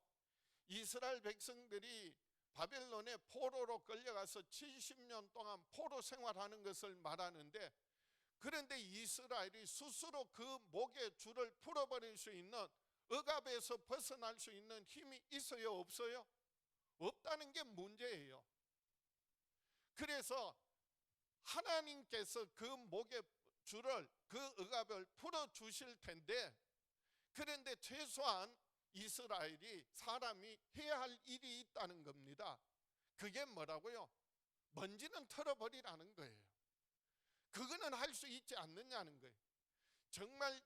이스라엘 백성들이 바벨론의 포로로 끌려가서 70년 동안 포로 생활하는 것을 말하는데, 그런데 이스라엘이 스스로 그 목의 줄을 풀어버릴 수 있는, 억압에서 벗어날 수 있는 힘이 있어요, 없어요? 없다는 게 문제예요. 그래서 하나님께서 그 목의 줄을, 그 억압을 풀어주실 텐데, 그런데 최소한 이스라엘이, 사람이 해야 할 일이 있다는 겁니다. 그게 뭐라고요? 먼지는 털어버리라는 거예요. 그거는 할 수 있지 않느냐는 거예요. 정말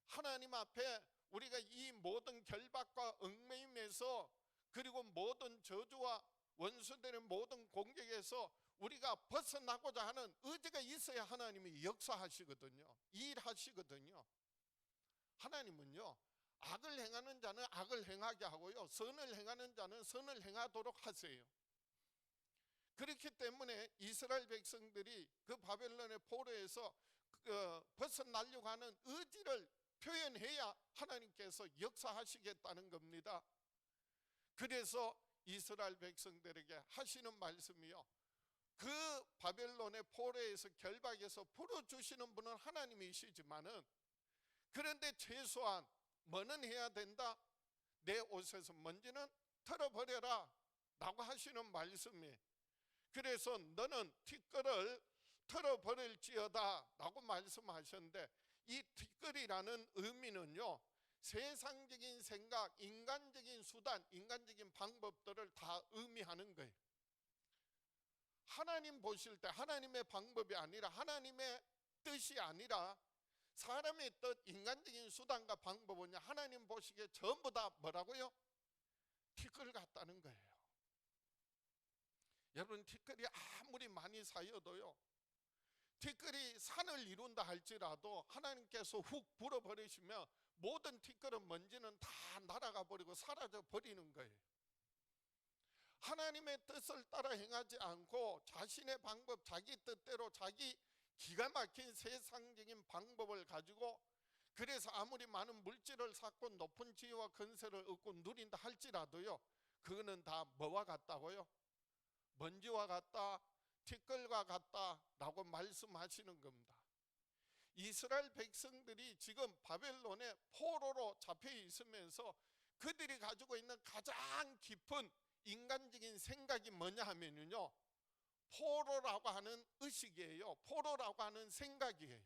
하나님 앞에 우리가 이 모든 결박과 얽매임에서, 그리고 모든 저주와 원수되는 모든 공격에서 우리가 벗어나고자 하는 의지가 있어야 하나님이 역사하시거든요. 일하시거든요. 하나님은요, 악을 행하는 자는 악을 행하게 하고요, 선을 행하는 자는 선을 행하도록 하세요. 그렇기 때문에 이스라엘 백성들이 그 바벨론의 포로에서 벗어나려고 하는 의지를 표현해야 하나님께서 역사하시겠다는 겁니다. 그래서 이스라엘 백성들에게 하시는 말씀이요, 그 바벨론의 포로에서 결박해서 풀어주시는 분은 하나님이시지만은, 그런데 최소한 뭐는 해야 된다? 내 옷에서 먼지는 털어버려라 라고 하시는 말씀이, 그래서 너는 티끌을 털어버릴지어다 라고 말씀하셨는데, 이 티끌이라는 의미는요, 세상적인 생각, 인간적인 수단, 인간적인 방법들을 다 의미하는 거예요. 하나님 보실 때 하나님의 방법이 아니라, 하나님의 뜻이 아니라 사람의 뜻, 인간적인 수단과 방법은요, 하나님 보시기에 전부 다 뭐라고요? 티끌 같다는 거예요. 여러분, 티끌이 아무리 많이 쌓여도요, 티끌이 산을 이룬다 할지라도 하나님께서 훅 불어버리시면 모든 티끌은, 먼지는 다 날아가 버리고 사라져 버리는 거예요. 하나님의 뜻을 따라 행하지 않고 자신의 방법, 자기 뜻대로 자기 기가 막힌 세상적인 방법을 가지고, 그래서 아무리 많은 물질을 쌓고 높은 지위와 건세를 얻고 누린다 할지라도요, 그거는 다 뭐와 같다고요? 먼지와 같다, 티끌과 같다 라고 말씀하시는 겁니다. 이스라엘 백성들이 지금 바벨론의 포로로 잡혀 있으면서 그들이 가지고 있는 가장 깊은 인간적인 생각이 뭐냐 하면요, 포로라고 하는 의식이에요. 포로라고 하는 생각이에요.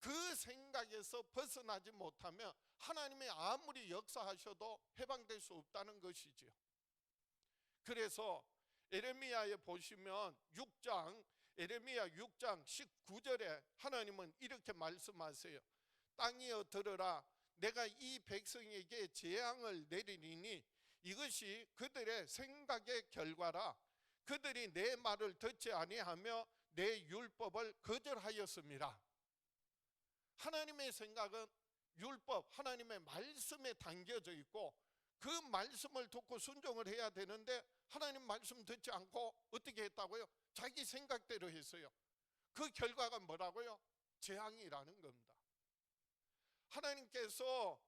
그 생각에서 벗어나지 못하면 하나님이 아무리 역사하셔도 해방될 수 없다는 것이지요. 그래서 에레미야에 보시면 에레미야 6장 19절에 하나님은 이렇게 말씀하세요. 땅이여 들으라, 내가 이 백성에게 재앙을 내리니 이것이 그들의 생각의 결과라. 그들이 내 말을 듣지 아니하며 내 율법을 거절하였습니다. 하나님의 생각은 율법, 하나님의 말씀에 담겨져 있고, 그 말씀을 듣고 순종을 해야 되는데 하나님 말씀 듣지 않고 어떻게 했다고요? 자기 생각대로 했어요. 그 결과가 뭐라고요? 재앙이라는 겁니다. 하나님께서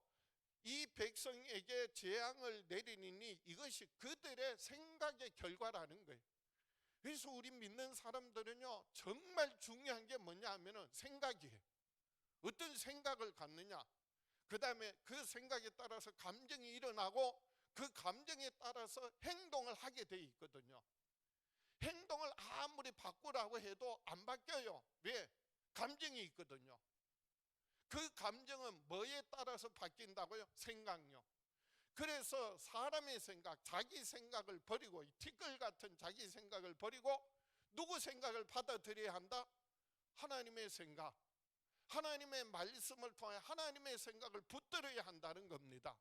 이 백성에게 재앙을 내리니 이것이 그들의 생각의 결과라는 거예요. 그래서 우리 믿는 사람들은요, 정말 중요한 게 뭐냐 하면은 생각이에요. 어떤 생각을 갖느냐, 그 다음에 그 생각에 따라서 감정이 일어나고, 그 감정에 따라서 행동을 하게 돼 있거든요. 행동을 아무리 바꾸라고 해도 안 바뀌어요. 왜? 감정이 있거든요. 그 감정은 뭐에 따라서 바뀐다고요? 생각요. 그래서 사람의 생각, 자기 생각을 버리고, 티끌 같은 자기 생각을 버리고 누구 생각을 받아들여야 한다? 하나님의 생각, 하나님의 말씀을 통해 하나님의 생각을 붙들어야 한다는 겁니다.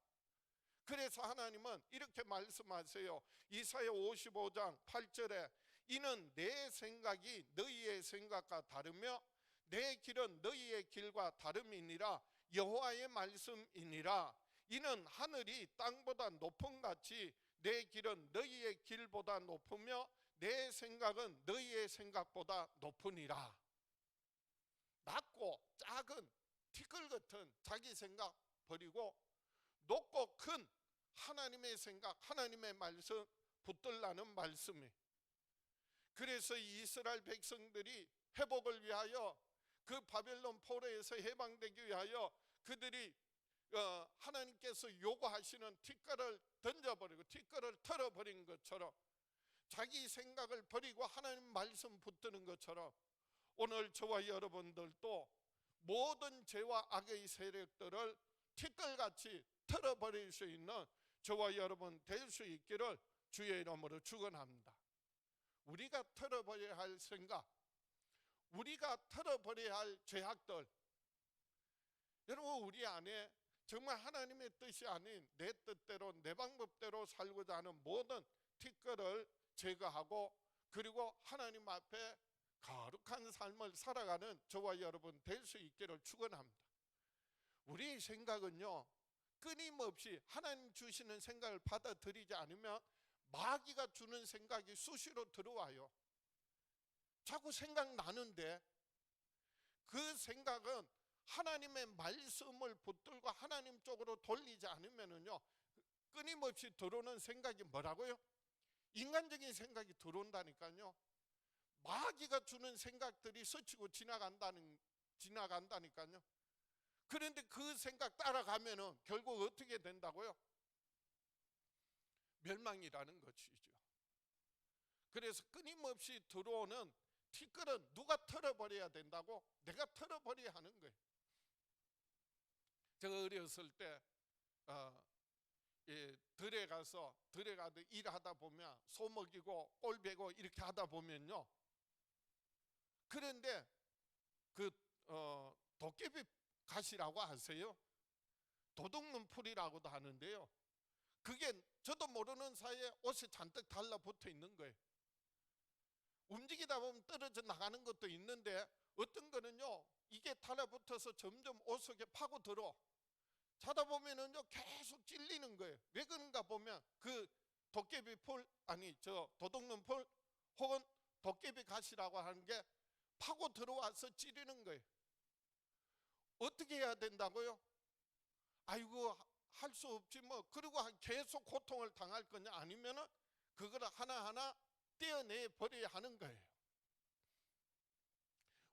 그래서 하나님은 이렇게 말씀하세요. 이사야 55장 8절에 이는 내 생각이 너희의 생각과 다르며 내 길은 너희의 길과 다름이니라. 여호와의 말씀이니라. 이는 하늘이 땅보다 높음 같이 내 길은 너희의 길보다 높으며 내 생각은 너희의 생각보다 높으니라. 낮고 작은 티끌 같은 자기 생각 버리고 높고 큰 하나님의 생각, 하나님의 말씀 붙들라는 말씀이. 그래서 이스라엘 백성들이 회복을 위하여, 그 바벨론 포로에서 해방되기 위하여 그들이 하나님께서 요구하시는 티끌을 던져버리고 티끌을 털어버린 것처럼, 자기 생각을 버리고 하나님 말씀 붙드는 것처럼, 오늘 저와 여러분들도 모든 죄와 악의 세력들을 티끌같이 털어버릴 수 있는 저와 여러분 될 수 있기를 주의 이름으로 축원합니다. 우리가 털어버려야 할 생각, 우리가 털어버려야 할 죄악들, 여러분 우리 안에 정말 하나님의 뜻이 아닌 내 뜻대로 내 방법대로 살고자 하는 모든 티끌을 제거하고 그리고 하나님 앞에 거룩한 삶을 살아가는 저와 여러분 될 수 있기를 축원합니다. 우리의 생각은요, 끊임없이 하나님 주시는 생각을 받아들이지 않으면 마귀가 주는 생각이 수시로 들어와요. 자꾸 생각나는데 그 생각은 하나님의 말씀을 붙들고 하나님 쪽으로 돌리지 않으면은요, 끊임없이 들어오는 생각이 뭐라고요? 인간적인 생각이 들어온다니까요. 마귀가 주는 생각들이 스치고 지나간다니까요. 그런데 그 생각 따라가면은 결국 어떻게 된다고요? 멸망이라는 것이죠. 그래서 끊임없이 들어오는 티끌은 누가 털어버려야 된다고? 내가 털어버려야 하는 거예요. 제가 어렸을 때 들에 가서 일하다 보면 소 먹이고 꼴 베고 이렇게 하다 보면요, 그런데 그 도깨비 가시라고 아세요? 도둑놈 풀이라고도 하는데요, 그게 저도 모르는 사이에 옷에 잔뜩 달라붙어 있는 거예요. 움직이다 보면 떨어져 나가는 것도 있는데 어떤 거는요, 이게 달라붙어서 점점 옷 속에 파고들어. 자다 보면은요 계속 찔리는 거예요. 왜 그런가 보면 그 도깨비 풀, 도둑놈 풀 혹은 도깨비 가시라고 하는 게 파고 들어와서 찌르는 거예요. 어떻게 해야 된다고요? 아이고 할 수 없지 뭐. 그리고 계속 고통을 당할 거냐? 아니면은 그걸 하나하나 떼어내 버려야 하는 거예요.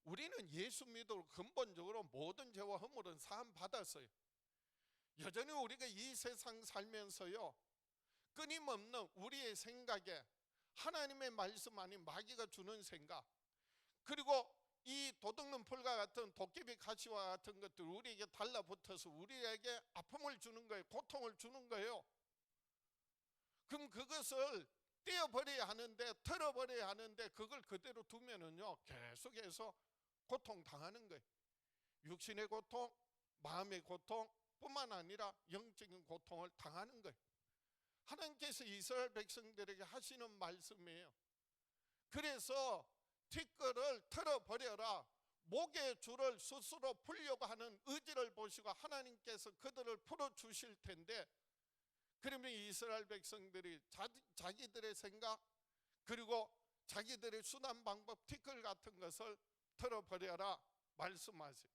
우리는 예수 믿음으로 근본적으로 모든 죄와 허물은 사함 받았어요. 여전히 우리가 이 세상 살면서요, 끊임없는 우리의 생각에 하나님의 말씀 아닌 마귀가 주는 생각, 그리고 이 도둑놈 풀과 같은 도깨비 가시와 같은 것들 우리에게 달라붙어서 우리에게 아픔을 주는 거예요. 고통을 주는 거예요. 그럼 그것을 떼어버려야 하는데, 털어버려야 하는데 그걸 그대로 두면은요 계속해서 고통당하는 거예요. 육신의 고통, 마음의 고통 뿐만 아니라 영적인 고통을 당하는 거예요. 하나님께서 이스라엘 백성들에게 하시는 말씀이에요. 그래서 티끌을 털어버려라. 목의 줄을 스스로 풀려고 하는 의지를 보시고 하나님께서 그들을 풀어주실 텐데, 그러면 이스라엘 백성들이 자기들의 생각 그리고 자기들의 수단 방법 티끌 같은 것을 털어버려라 말씀하세요.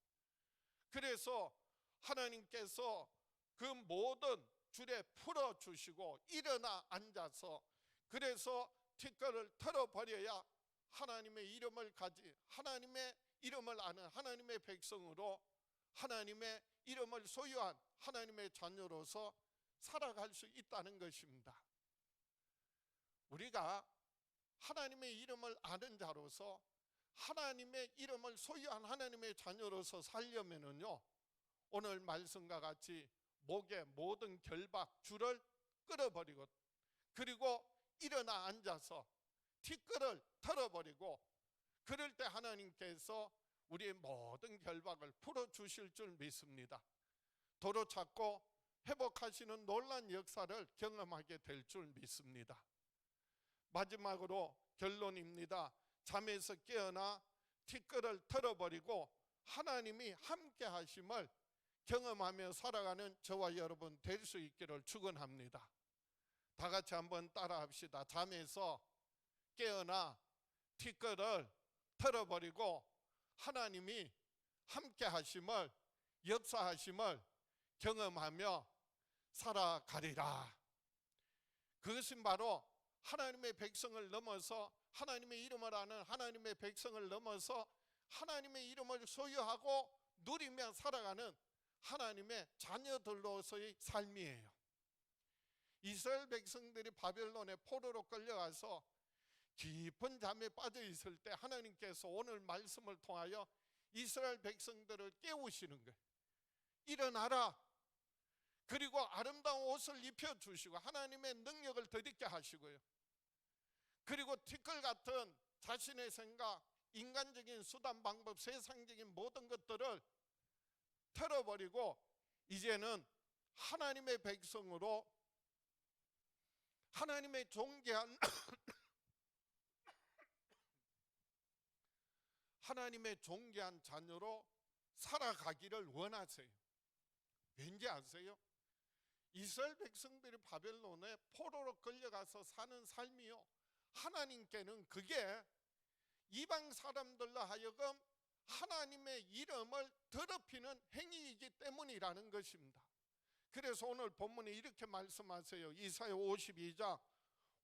그래서 하나님께서 그 모든 줄에 풀어주시고 일어나 앉아서, 그래서 티끌을 털어버려야 하나님의 이름을 가진, 하나님의 이름을 아는 하나님의 백성으로 하나님의 이름을 소유한 하나님의 자녀로서 살아갈 수 있다는 것입니다. 우리가 하나님의 이름을 아는 자로서 하나님의 이름을 소유한 하나님의 자녀로서 살려면은요, 오늘 말씀과 같이 목의 모든 결박 줄을 끌어버리고, 그리고 일어나 앉아서 티끌을 털어버리고, 그럴 때 하나님께서 우리의 모든 결박을 풀어주실 줄 믿습니다. 도로 찾고 회복하시는 놀라운 역사를 경험하게 될 줄 믿습니다. 마지막으로 결론입니다. 잠에서 깨어나 티끌을 털어버리고 하나님이 함께 하심을 경험하며 살아가는 저와 여러분 될 수 있기를 축원합니다. 다 같이 한번 따라합시다. 잠에서 깨어나 티끌을 털어버리고 하나님이 함께 하심을, 역사하심을 경험하며 살아가리라. 그것은 바로 하나님의 백성을 넘어서, 하나님의 이름을 아는 하나님의 백성을 넘어서 하나님의 이름을 소유하고 누리며 살아가는 하나님의 자녀들로서의 삶이에요. 이스라엘 백성들이 바벨론의 포로로 끌려가서 깊은 잠에 빠져 있을 때 하나님께서 오늘 말씀을 통하여 이스라엘 백성들을 깨우시는 거예요. 일어나라. 그리고 아름다운 옷을 입혀주시고 하나님의 능력을 덧입게 하시고요. 그리고 티끌 같은 자신의 생각, 인간적인 수단, 방법, 세상적인 모든 것들을 털어버리고 이제는 하나님의 백성으로, 하나님의 존귀한 하나님의 존귀한 자녀로 살아가기를 원하세요. 왠지 아세요? 이스라엘 백성들이 바벨론에 포로로 끌려가서 사는 삶이요, 하나님께는 그게 이방 사람들로 하여금 하나님의 이름을 더럽히는 행위이기 때문이라는 것입니다. 그래서 오늘 본문에 이렇게 말씀하세요. 이사야 52장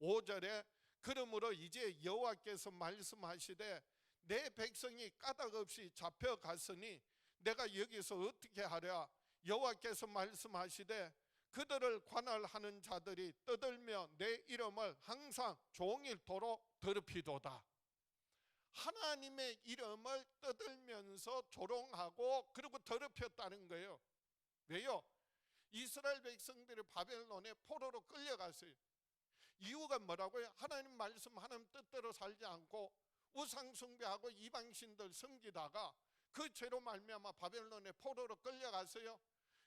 5절에 그러므로 이제 여호와께서 말씀하시되 내 백성이 까닭 없이 잡혀갔으니 내가 여기서 어떻게 하랴. 여호와께서 말씀하시되 그들을 관할하는 자들이 떠들며 내 이름을 항상 종일토록 더럽히도다. 하나님의 이름을 떠들면서 조롱하고 그리고 더럽혔다는 거예요. 왜요? 이스라엘 백성들이 바벨론에 포로로 끌려갔어요. 이유가 뭐라고요? 하나님 말씀, 하나님 뜻대로 살지 않고 우상 숭배하고 이방신들 섬기다가 그 죄로 말미암아 바벨론에 포로로 끌려갔어요.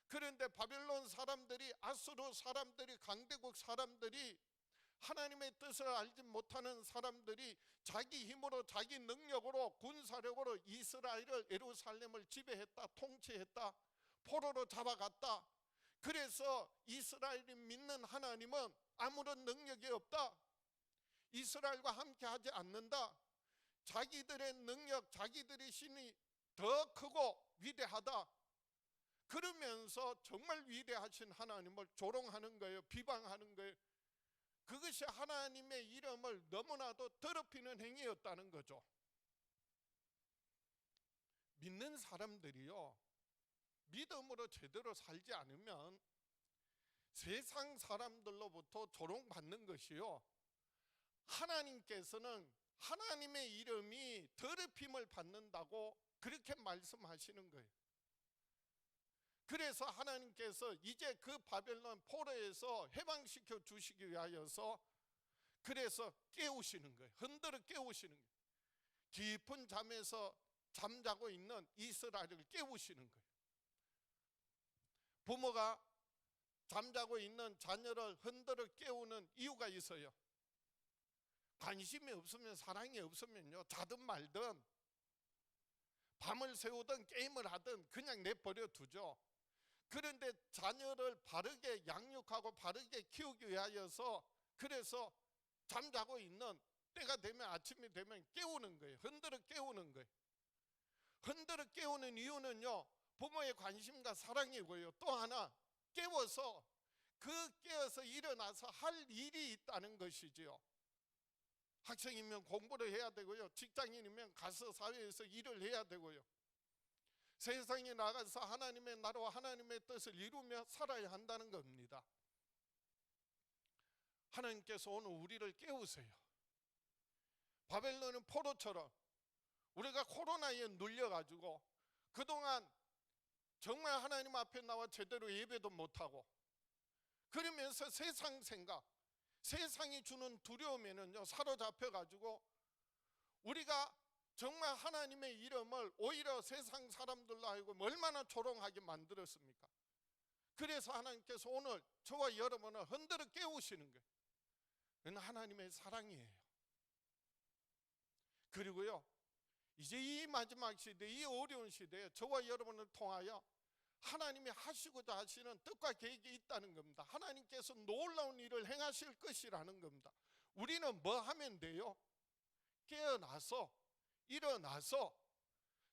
그런데 바벨론 사람들이, 아수르 사람들이, 강대국 사람들이, 하나님의 뜻을 알지 못하는 사람들이 자기 힘으로, 자기 능력으로, 군사력으로 이스라엘을, 예루살렘을 지배했다, 통치했다, 포로로 잡아갔다. 그래서 이스라엘이 믿는 하나님은 아무런 능력이 없다, 이스라엘과 함께 하지 않는다, 자기들의 능력, 자기들의 신이 더 크고 위대하다, 그러면서 정말 위대하신 하나님을 조롱하는 거예요. 비방하는 거예요. 그것이 하나님의 이름을 너무나도 더럽히는 행위였다는 거죠. 믿는 사람들이요, 믿음으로 제대로 살지 않으면 세상 사람들로부터 조롱받는 것이요, 하나님께서는 하나님의 이름이 더럽힘을 받는다고 그렇게 말씀하시는 거예요. 그래서 하나님께서 이제 그 바벨론 포로에서 해방시켜 주시기 위하여서 그래서 깨우시는 거예요. 흔들어 깨우시는 거예요. 깊은 잠에서 잠자고 있는 이스라엘을 깨우시는 거예요. 부모가 잠자고 있는 자녀를 흔들어 깨우는 이유가 있어요. 관심이 없으면, 사랑이 없으면요, 자든 말든 밤을 새우든 게임을 하든 그냥 내버려 두죠. 그런데 자녀를 바르게 양육하고 바르게 키우기 위하여서 그래서 잠자고 있는 때가 되면, 아침이 되면 깨우는 거예요. 흔들어 깨우는 거예요. 흔들어 깨우는 이유는요, 부모의 관심과 사랑이고요, 또 하나 깨워서, 깨어서 일어나서 할 일이 있다는 것이지요. 학생이면 공부를 해야 되고요, 직장인이면 가서 사회에서 일을 해야 되고요, 세상에 나가서 하나님의 나라와 하나님의 뜻을 이루며 살아야 한다는 겁니다. 하나님께서 오늘 우리를 깨우세요. 바벨론은 포로처럼 우리가 코로나에 눌려가지고 그동안 정말 하나님 앞에 나와 제대로 예배도 못하고 그러면서 세상 생각, 세상이 주는 두려움에는요 사로잡혀가지고 우리가 정말 하나님의 이름을 오히려 세상 사람들로 하여금 얼마나 조롱하게 만들었습니까? 그래서 하나님께서 오늘 저와 여러분을 흔들어 깨우시는 거예요. 그건 하나님의 사랑이에요. 그리고요, 이제 이 마지막 시대, 이 어려운 시대에 저와 여러분을 통하여 하나님이 하시고자 하시는 뜻과 계획이 있다는 겁니다. 하나님께서 놀라운 일을 행하실 것이라는 겁니다. 우리는 뭐 하면 돼요? 깨어나서, 일어나서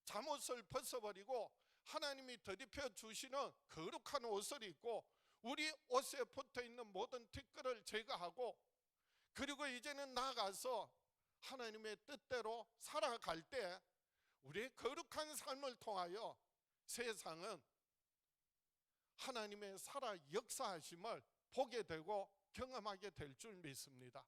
잠옷을 벗어버리고 하나님이 더입혀 주시는 거룩한 옷을 입고 우리 옷에 붙어있는 모든 티끌을 제거하고 그리고 이제는 나아가서 하나님의 뜻대로 살아갈 때 우리의 거룩한 삶을 통하여 세상은 하나님의 살아 역사하심을 보게 되고 경험하게 될 줄 믿습니다.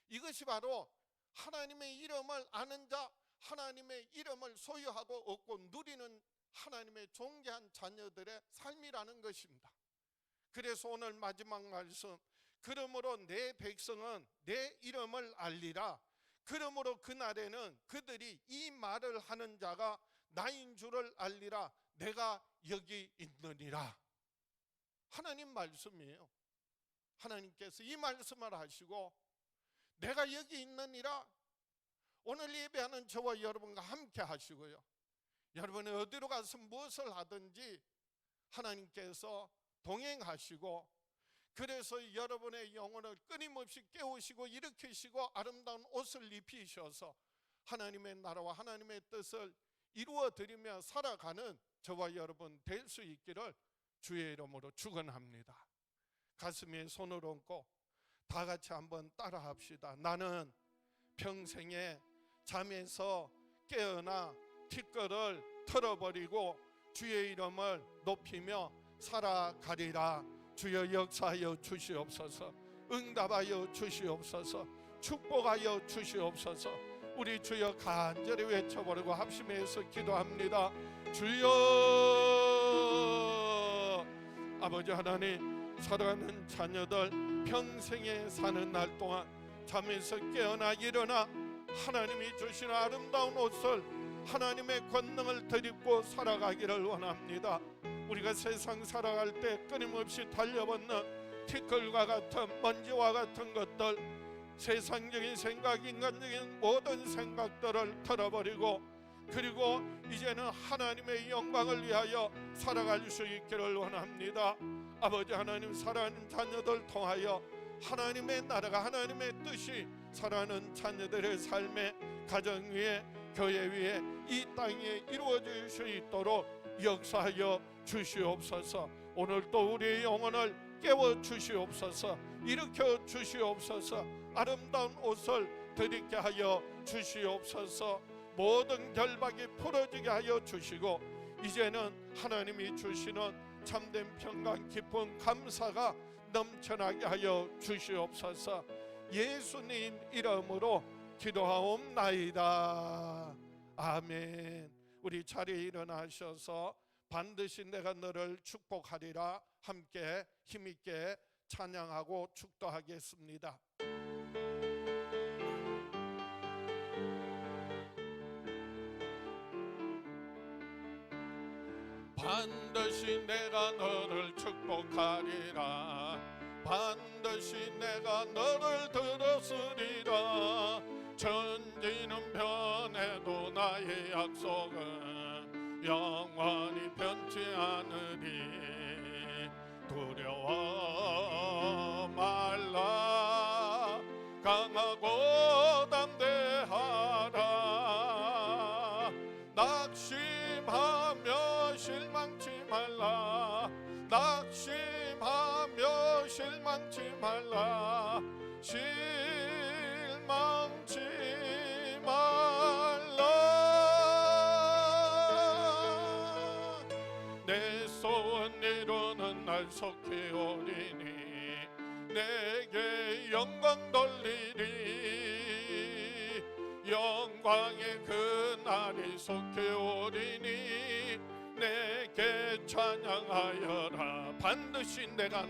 이것이 바로 하나님의 이름을 아는 자, 하나님의 이름을 소유하고 얻고 누리는 하나님의 존귀한 자녀들의 삶이라는 것입니다. 그래서 오늘 마지막 말씀, 그러므로 내 백성은 내 이름을 알리라. 그러므로 그날에는 그들이 이 말을 하는 자가 나인 줄을 알리라. 내가 여기 있느니라. 하나님 말씀이에요. 하나님께서 이 말씀을 하시고 내가 여기 있느니라. 오늘 예배하는 저와 여러분과 함께 하시고요, 여러분이 어디로 가서 무엇을 하든지 하나님께서 동행하시고, 그래서 여러분의 영혼을 끊임없이 깨우시고 일으키시고 아름다운 옷을 입히셔서 하나님의 나라와 하나님의 뜻을 이루어드리며 살아가는 저와 여러분 될 수 있기를 주의 이름으로 축원합니다. 가슴에 손을 얹고 다 같이 한번 따라 합시다. 나는 평생에 잠에서 깨어나 티끌을 털어버리고 주의 이름을 높이며 살아가리라. 주여 역사하여 주시옵소서. 응답하여 주시옵소서. 축복하여 주시옵소서. 우리 주여 간절히 외쳐버리고 합심해서 기도합니다. 주여, 아버지 하나님, 사랑하는 자녀들 평생에 사는 날 동안 잠에서 깨어나 일어나 하나님이 주시는 아름다운 옷을, 하나님의 권능을 덧입고 살아가기를 원합니다. 우리가 세상 살아갈 때 끊임없이 달려붙는 티끌과 같은 먼지와 같은 것들, 세상적인 생각, 인간적인 모든 생각들을 털어버리고, 그리고 이제는 하나님의 영광을 위하여 살아갈 수 있기를 원합니다. 아버지 하나님, 사랑하는 자녀들 통하여 하나님의 나라가, 하나님의 뜻이 사랑하는 자녀들의 삶에, 가정 위에, 교회 위에, 이 땅에 이루어질 수 있도록 역사하여 주시옵소서. 오늘도 우리의 영혼을 깨워 주시옵소서. 일으켜 주시옵소서. 아름다운 옷을 드리게 하여 주시옵소서. 모든 결박이 풀어지게 하여 주시고, 이제는 하나님이 주시는 참된 평강, 기쁨, 감사가 넘쳐나게 하여 주시옵소서. 예수님 이름으로 기도하옵나이다. 아멘. 우리 자리에 일어나셔서 반드시 내가 너를 축복하리라 함께 힘있게 찬양하고 축도하겠습니다. 반드시 내가 너를 축복하리라. 반드시 내가 너를 들었으리라. 천지는 변해도 나의 약속은 영원히 변치 않으리. 두려워 말라. 강하고 담대하라. 낙심하며 실망치 말라. 낙심하며 실망치 말라. 실망치 말라. 내 소원 이루는 날 속히 오리니 내게 영광 돌리리. 영광의 그날이 속히 오리니 내게 찬양하여라. 반드시 내가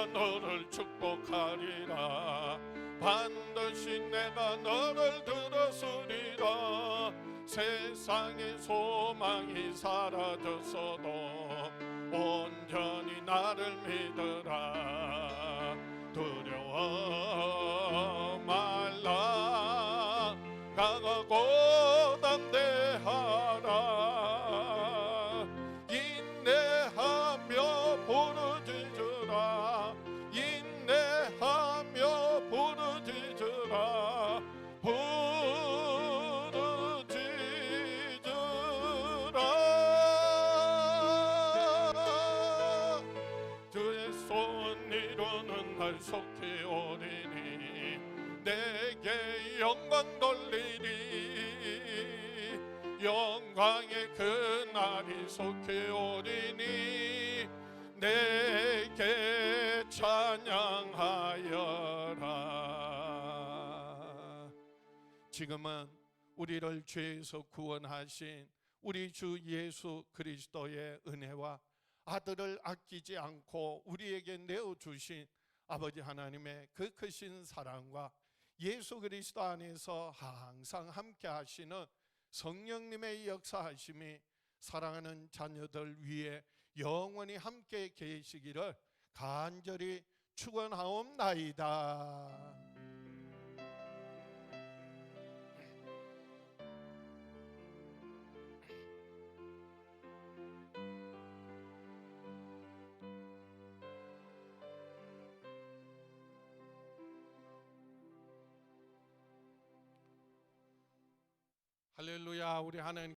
너를 축복하리라. 반드시 내가 너를 들었으리라. 세상의 소망이 사라졌어도 온전히 나를 믿으라. 두려워 말라. 강하고 담대하라. 인내하며 부르짖으라. 인내하며 부르짖으라. 부르짖으라. 주의 소원 이루는 날 속히 오리니 내게 영광 돌리리. 영광의 그날이 속히 오리니 내게 찬양하여라. 지금은 우리를 죄에서 구원하신 우리 주 예수 그리스도의 은혜와 아들을 아끼지 않고 우리에게 내어주신 아버지 하나님의 그 크신 사랑과 예수 그리스도 안에서 항상 함께 하시는 성령님의 역사하심이 사랑하는 자녀들 위에 영원히 함께 계시기를 간절히 축원하옵나이다. 할렐루야. 우리 하나님